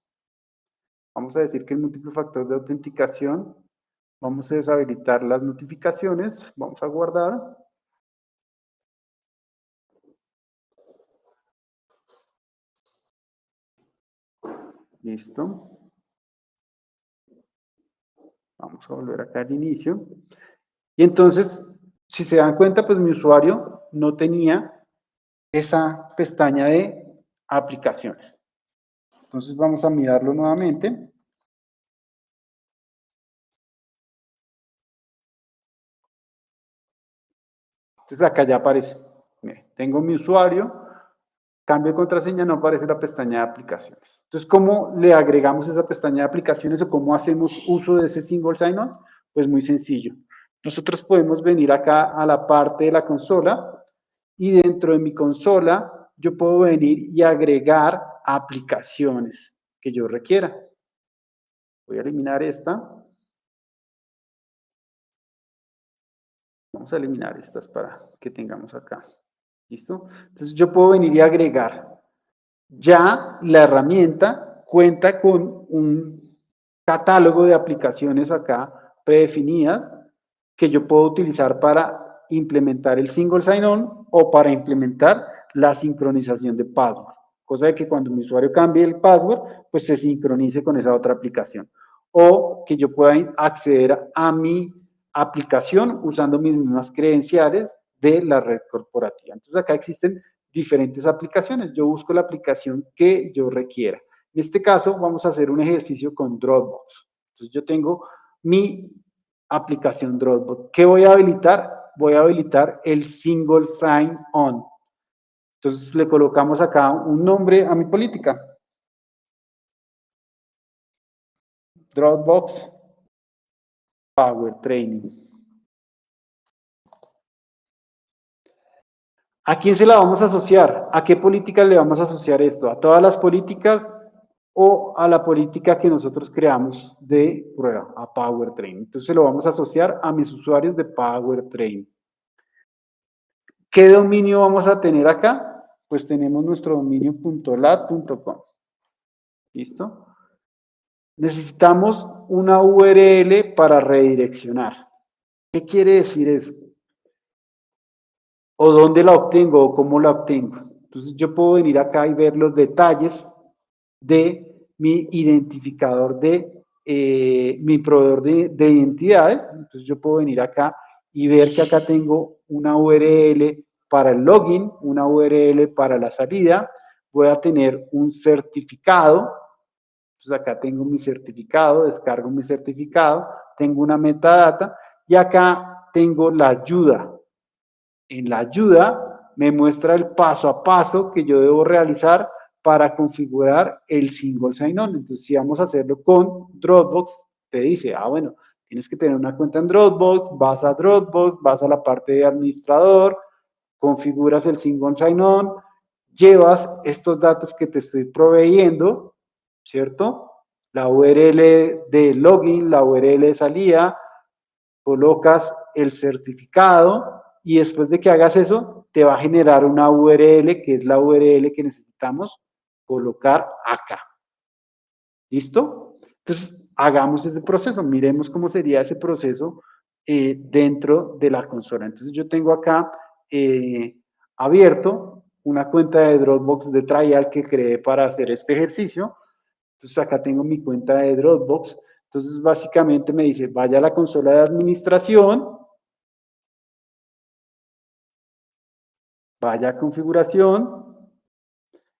Vamos a decir que el múltiplo factor de autenticación, vamos a deshabilitar las notificaciones, vamos a guardar. Listo. Vamos a volver acá al inicio. Y entonces, si se dan cuenta, pues mi usuario no tenía esa pestaña de aplicaciones. Entonces vamos a mirarlo nuevamente. Entonces acá ya aparece. Mire, tengo mi usuario, cambio de contraseña, no aparece la pestaña de aplicaciones. Entonces, ¿cómo le agregamos esa pestaña de aplicaciones o cómo hacemos uso de ese single sign-on? Pues muy sencillo. Nosotros podemos venir acá a la parte de la consola y dentro de mi consola yo puedo venir y agregar aplicaciones que yo requiera. Voy a eliminar esta. Vamos a eliminar estas para que tengamos acá. ¿Listo? Entonces yo puedo venir y agregar. Ya la herramienta cuenta con un catálogo de aplicaciones acá predefinidas que yo puedo utilizar para implementar el single sign-on o para implementar la sincronización de password. Cosa de que cuando mi usuario cambie el password, pues se sincronice con esa otra aplicación. O que yo pueda acceder a mi aplicación usando mis mismas credenciales de la red corporativa. Entonces acá existen diferentes aplicaciones. Yo busco la aplicación que yo requiera. En este caso vamos a hacer un ejercicio con Dropbox. Entonces yo tengo mi aplicación Dropbox. ¿Qué voy a habilitar? Voy a habilitar el single sign-on. Entonces le colocamos acá un nombre a mi política. Dropbox Power Training. ¿A quién se la vamos a asociar? ¿A qué políticas le vamos a asociar esto? ¿A todas las políticas o a la política que nosotros creamos de prueba, a Power Training? Entonces lo vamos a asociar a mis usuarios de Power Training. ¿Qué dominio vamos a tener acá? Pues tenemos nuestro dominio .lat.com. ¿Listo? Necesitamos una URL para redireccionar. ¿Qué quiere decir eso? ¿O dónde la obtengo o cómo la obtengo? Entonces yo puedo venir acá y ver los detalles de mi identificador de mi proveedor de identidades. Entonces yo puedo venir acá y ver que acá tengo una URL para el login, una URL para la salida. Voy a tener un certificado. Entonces acá tengo mi certificado, descargo mi certificado, tengo una metadata y acá tengo la ayuda. En la ayuda me muestra el paso a paso que yo debo realizar para configurar el single sign-on. Entonces, si vamos a hacerlo con Dropbox, te dice, bueno, tienes que tener una cuenta en Dropbox, vas a Dropbox, vas a la parte de administrador, configuras el single sign-on, llevas estos datos que te estoy proveyendo, ¿cierto? La URL de login, la URL de salida, colocas el certificado y después de que hagas eso, te va a generar una URL que es la URL que necesitamos colocar acá. ¿Listo? Entonces, hagamos ese proceso, miremos cómo sería ese proceso dentro de la consola. Entonces, yo tengo acá abierto una cuenta de Dropbox de trial que creé para hacer este ejercicio. Entonces, acá tengo mi cuenta de Dropbox. Entonces, básicamente me dice, vaya a la consola de administración, vaya a configuración,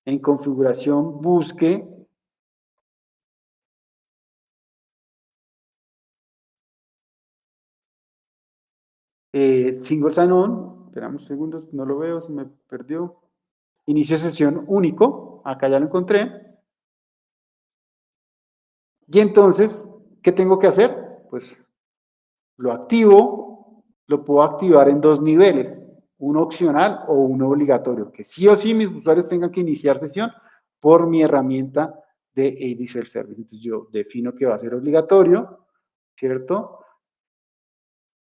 en configuración busque single sign-on, Esperamos un segundo, no lo veo, se me perdió. Inicio de sesión único, acá ya lo encontré. Y entonces, ¿qué tengo que hacer? Pues lo activo, lo puedo activar en dos niveles, uno opcional o uno obligatorio, que sí o sí mis usuarios tengan que iniciar sesión por mi herramienta de AD Self-Service. Entonces yo defino que va a ser obligatorio, ¿cierto?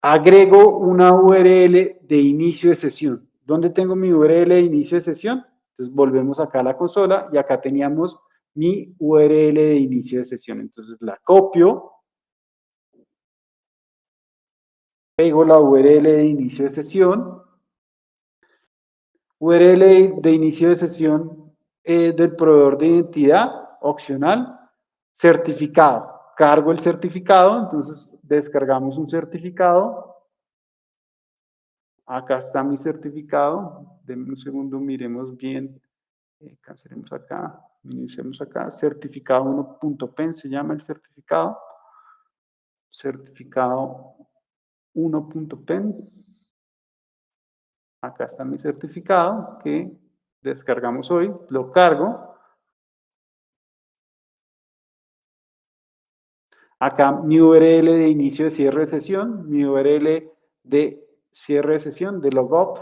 Agrego una URL de inicio de sesión. ¿Dónde tengo mi URL de inicio de sesión? Entonces volvemos acá a la consola y acá teníamos mi URL de inicio de sesión. Entonces la copio, pego la URL de inicio de sesión, URL de inicio de sesión del proveedor de identidad, opcional, certificado. Cargo el certificado, entonces descargamos un certificado. Acá está mi certificado. Denme un segundo, miremos bien. Cancelemos acá, iniciemos acá. Certificado 1.pen se llama el certificado. Certificado 1.pen. Acá está mi certificado que descargamos hoy. Lo cargo. Acá mi URL de inicio de cierre de sesión, mi URL de cierre de sesión, de logout.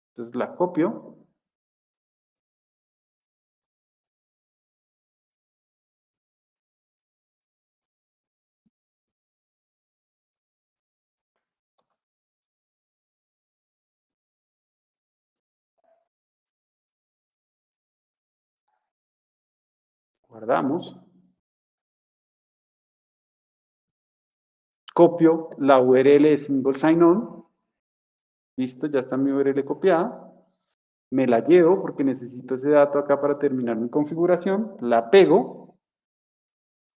Entonces la copio. Guardamos. Copio la URL de single sign-on. Listo, ya está mi URL copiada. Me la llevo porque necesito ese dato acá para terminar mi configuración. La pego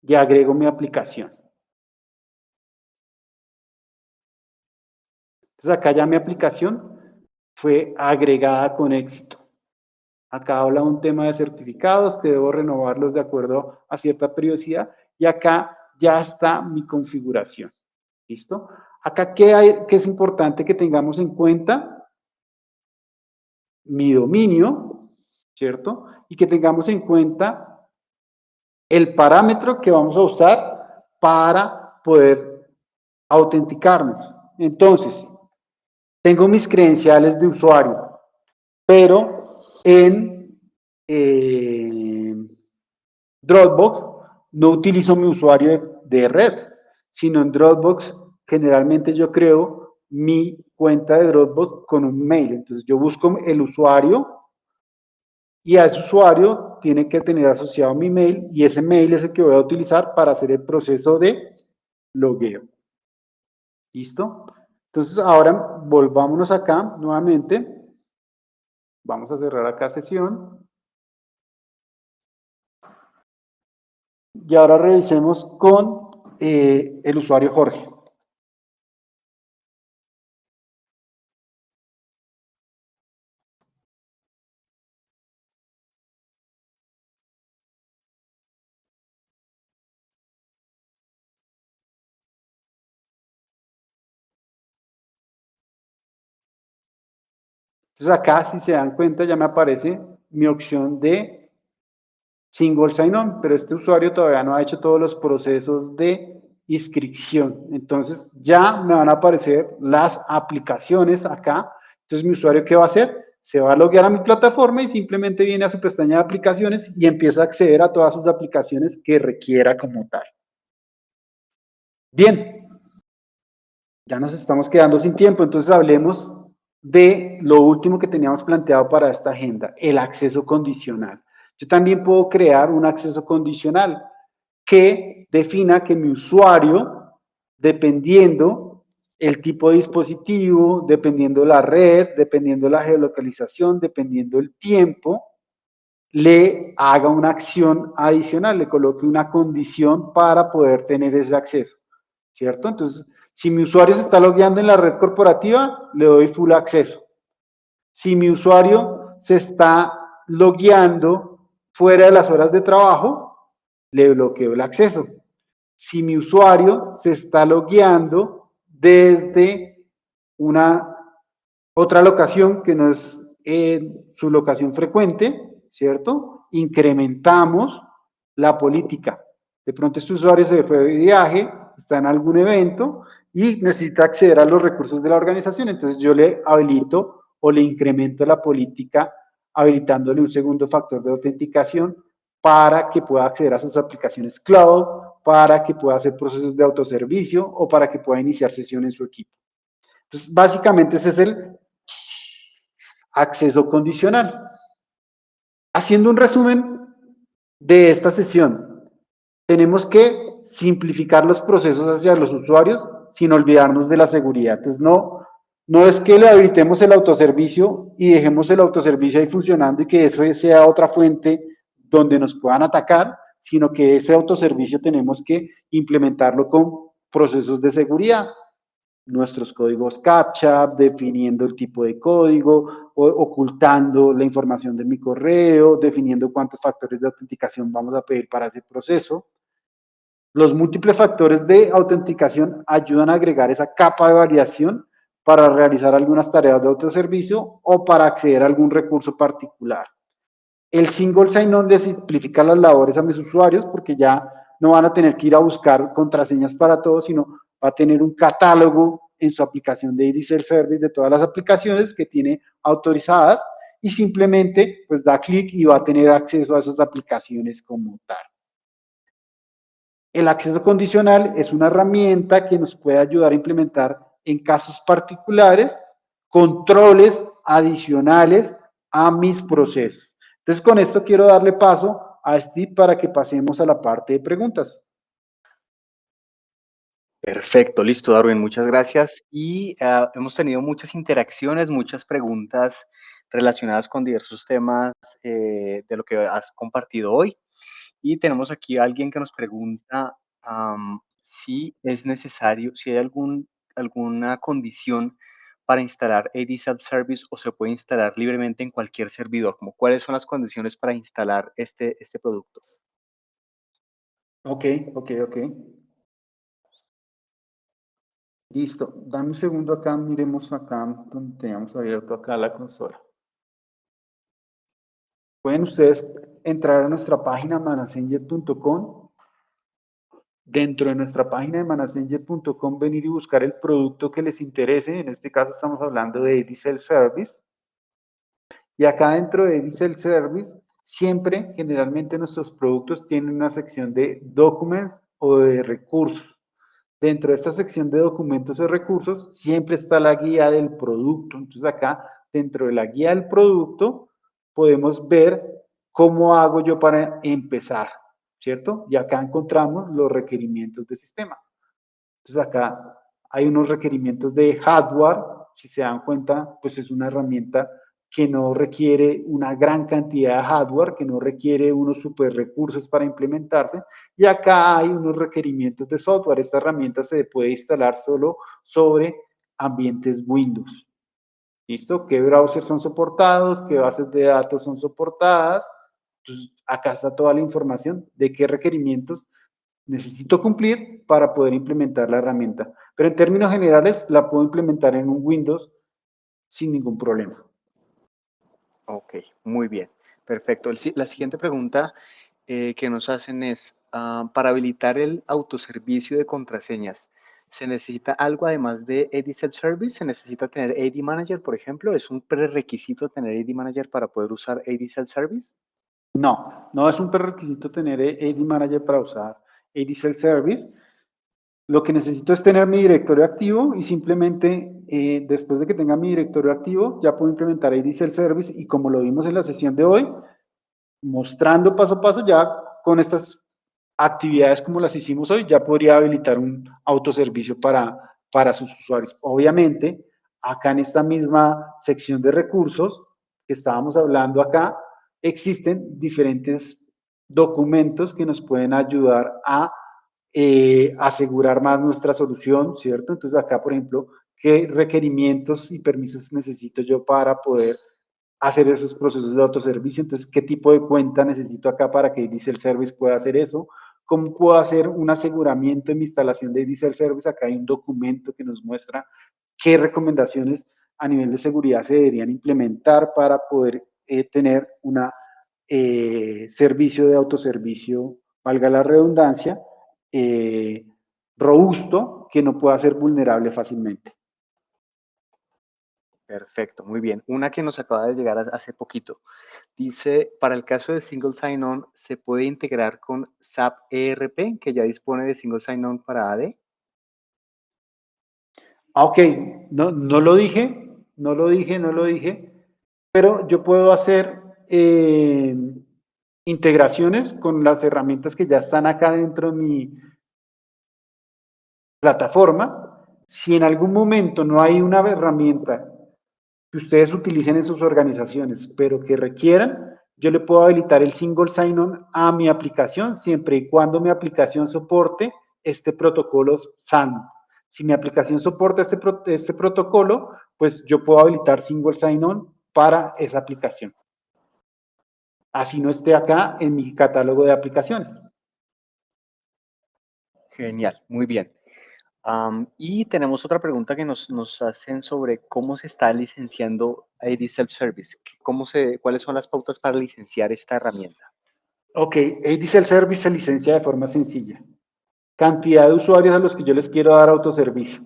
y agrego mi aplicación. Entonces acá ya mi aplicación fue agregada con éxito. Acá habla un tema de certificados que debo renovarlos de acuerdo a cierta periodicidad y acá ya está mi configuración. ¿Listo? Acá, ¿qué es importante que tengamos en cuenta? Mi dominio, ¿cierto? Y que tengamos en cuenta el parámetro que vamos a usar para poder autenticarnos. Entonces, tengo mis credenciales de usuario, pero en Dropbox no utilizo mi usuario de red, sino en Dropbox generalmente yo creo mi cuenta de Dropbox con un mail. Entonces yo busco el usuario y a ese usuario tiene que tener asociado mi mail y ese mail es el que voy a utilizar para hacer el proceso de logueo. ¿Listo? Entonces ahora volvámonos acá nuevamente. Vamos a cerrar acá sesión. Y ahora revisemos con el usuario Jorge. Entonces acá, si se dan cuenta, ya me aparece mi opción de single sign-on, pero este usuario todavía no ha hecho todos los procesos de inscripción. Entonces ya me van a aparecer las aplicaciones acá. Entonces mi usuario, ¿qué va a hacer? Se va a loguear a mi plataforma y simplemente viene a su pestaña de aplicaciones y empieza a acceder a todas sus aplicaciones que requiera como tal. Bien, ya nos estamos quedando sin tiempo, entonces hablemos de lo último que teníamos planteado para esta agenda, el acceso condicional. Yo también puedo crear un acceso condicional que defina que mi usuario, dependiendo el tipo de dispositivo, dependiendo la red, dependiendo la geolocalización, dependiendo el tiempo, le haga una acción adicional, le coloque una condición para poder tener ese acceso, ¿cierto? Entonces, si mi usuario se está logueando en la red corporativa, le doy full acceso. Si mi usuario se está logueando fuera de las horas de trabajo, le bloqueo el acceso. Si mi usuario se está logueando desde una Otra locación que no es su locación frecuente, ¿cierto? Incrementamos la política. De pronto este usuario se fue de viaje, está en algún evento y necesita acceder a los recursos de la organización, entonces yo le habilito o le incremento la política habilitándole un segundo factor de autenticación para que pueda acceder a sus aplicaciones cloud, para que pueda hacer procesos de autoservicio o para que pueda iniciar sesión en su equipo. Entonces, básicamente ese es el acceso condicional. Haciendo un resumen de esta sesión, tenemos que simplificar los procesos hacia los usuarios sin olvidarnos de la seguridad. Entonces, no es que le habilitemos el autoservicio y dejemos el autoservicio ahí funcionando y que eso sea otra fuente donde nos puedan atacar, sino que ese autoservicio tenemos que implementarlo con procesos de seguridad, nuestros códigos CAPTCHA, definiendo el tipo de código, ocultando la información de mi correo, definiendo cuántos factores de autenticación vamos a pedir para ese proceso. Los múltiples factores de autenticación ayudan a agregar esa capa de variación para realizar algunas tareas de autoservicio o para acceder a algún recurso particular. El single sign-on les simplifica las labores a mis usuarios porque ya no van a tener que ir a buscar contraseñas para todo, sino va a tener un catálogo en su aplicación de AD Self-Service de todas las aplicaciones que tiene autorizadas y simplemente pues da clic y va a tener acceso a esas aplicaciones como tal. El acceso condicional es una herramienta que nos puede ayudar a implementar en casos particulares controles adicionales a mis procesos. Entonces, con esto quiero darle paso a Steve para que pasemos a la parte de preguntas. Perfecto, listo, Darwin, muchas gracias. Y hemos tenido muchas interacciones, muchas preguntas relacionadas con diversos temas de lo que has compartido hoy. Y tenemos aquí a alguien que nos pregunta si es necesario, si hay alguna condición para instalar AD Self-Service o se puede instalar libremente en cualquier servidor, como cuáles son las condiciones para instalar este producto. Ok. Listo. Dame un segundo acá, miremos acá donde teníamos abierto acá la consola. Pueden ustedes entrar a nuestra página manasenger.com. Dentro de nuestra página de manasenger.com venir y buscar el producto que les interese. En este caso estamos hablando de AD Self-Service. Y acá dentro de AD Self-Service, siempre, generalmente nuestros productos tienen una sección de Documents o de recursos. Dentro de esta sección de documentos y recursos, siempre está la guía del producto. Entonces acá, dentro de la guía del producto, podemos ver cómo hago yo para empezar, ¿cierto? Y acá encontramos los requerimientos de sistema. Entonces acá hay unos requerimientos de hardware. Si se dan cuenta, pues es una herramienta que no requiere una gran cantidad de hardware, que no requiere unos super recursos para implementarse. Y acá hay unos requerimientos de software. Esta herramienta se puede instalar solo sobre ambientes Windows. ¿Listo? ¿Qué browsers son soportados? ¿Qué bases de datos son soportadas? Entonces, acá está toda la información de qué requerimientos necesito cumplir para poder implementar la herramienta. Pero en términos generales, la puedo implementar en un Windows sin ningún problema. Ok, muy bien, perfecto. La siguiente pregunta que nos hacen es, para habilitar el autoservicio de contraseñas, ¿se necesita algo además de AD Self-Service? ¿Se necesita tener AD Manager, por ejemplo? ¿Es un prerequisito tener AD Manager para poder usar AD Self-Service? No es un prerequisito tener AD Manager para usar AD Self-Service. Lo que necesito es tener mi directorio activo y simplemente después de que tenga mi directorio activo ya puedo implementar AD Self-Service y como lo vimos en la sesión de hoy, mostrando paso a paso ya con estas actividades como las hicimos hoy, ya podría habilitar un autoservicio para sus usuarios. Obviamente, acá en esta misma sección de recursos que estábamos hablando acá, existen diferentes documentos que nos pueden ayudar a asegurar más nuestra solución, ¿cierto? Entonces acá, por ejemplo, ¿qué requerimientos y permisos necesito yo para poder hacer esos procesos de autoservicio? Entonces, ¿qué tipo de cuenta necesito acá para que Diesel Service pueda hacer eso? ¿Cómo puedo hacer un aseguramiento en mi instalación de Diesel Service? Acá hay un documento que nos muestra qué recomendaciones a nivel de seguridad se deberían implementar para poder tener un servicio de autoservicio, valga la redundancia, robusto, que no pueda ser vulnerable fácilmente. Perfecto, muy bien. Una que nos acaba de llegar hace poquito. Dice, para el caso de Single Sign-On, ¿se puede integrar con SAP ERP, que ya dispone de Single Sign-On para AD? Ok, no lo dije, pero yo puedo hacer integraciones con las herramientas que ya están acá dentro de mi plataforma. Si en algún momento no hay una herramienta que ustedes utilicen en sus organizaciones, pero que requieran, yo le puedo habilitar el single sign-on a mi aplicación siempre y cuando mi aplicación soporte este protocolo SAN. Si mi aplicación soporta este protocolo, pues yo puedo habilitar single sign-on para esa aplicación. Así no esté acá en mi catálogo de aplicaciones. Genial, muy bien. Y tenemos otra pregunta que nos hacen sobre cómo se está licenciando AD Self-Service. ¿Cuáles son las pautas para licenciar esta herramienta? Ok, AD Self-Service se licencia de forma sencilla. Cantidad de usuarios a los que yo les quiero dar autoservicio.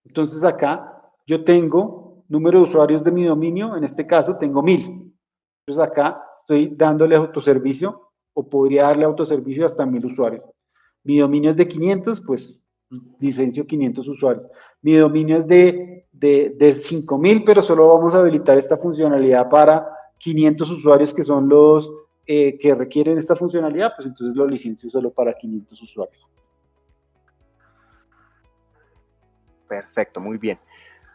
Entonces acá yo tengo número de usuarios de mi dominio, en este caso tengo 1000. Entonces acá estoy dándole autoservicio o podría darle autoservicio hasta 1000 usuarios. Mi dominio es de 500, pues licencio 500 usuarios. Mi dominio es de 5000, pero solo vamos a habilitar esta funcionalidad para 500 usuarios que son los que requieren esta funcionalidad, pues entonces lo licencio solo para 500 usuarios. Perfecto, muy bien.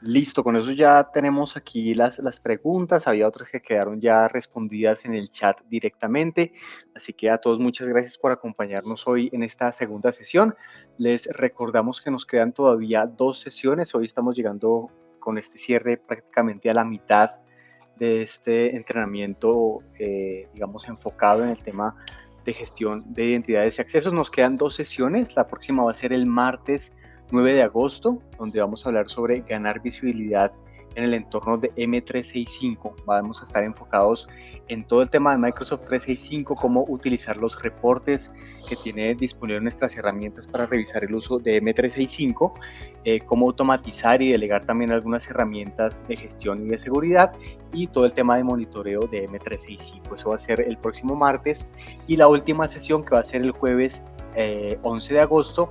Listo, con eso ya tenemos aquí las preguntas. Había otras que quedaron ya respondidas en el chat directamente. Así que a todos muchas gracias por acompañarnos hoy en esta segunda sesión. Les recordamos que nos quedan todavía 2 sesiones. Hoy estamos llegando con este cierre prácticamente a la mitad de este entrenamiento, digamos, enfocado en el tema de gestión de identidades y accesos. Nos quedan 2 sesiones. La próxima va a ser el martes 9 de agosto, donde vamos a hablar sobre ganar visibilidad en el entorno de M365. Vamos a estar enfocados en todo el tema de Microsoft 365, cómo utilizar los reportes que tiene disponibles nuestras herramientas para revisar el uso de M365, cómo automatizar y delegar también algunas herramientas de gestión y de seguridad, y todo el tema de monitoreo de M365. Eso va a ser el próximo martes, y la última sesión, que va a ser el jueves 11 de agosto,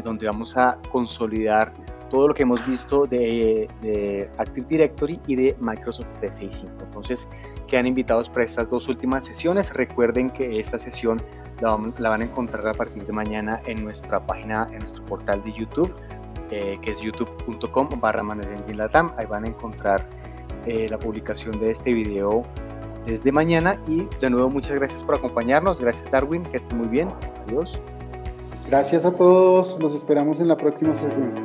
donde vamos a consolidar todo lo que hemos visto de Active Directory y de Microsoft 365. Entonces, quedan invitados para estas 2 últimas sesiones. Recuerden que esta sesión la van a encontrar a partir de mañana en nuestra página, en nuestro portal de YouTube, que es youtube.com/ManageEngineLatam. Ahí van a encontrar la publicación de este video desde mañana. Y de nuevo, muchas gracias por acompañarnos. Gracias, Darwin, que esté muy bien. Adiós. Gracias a todos, los esperamos en la próxima sesión.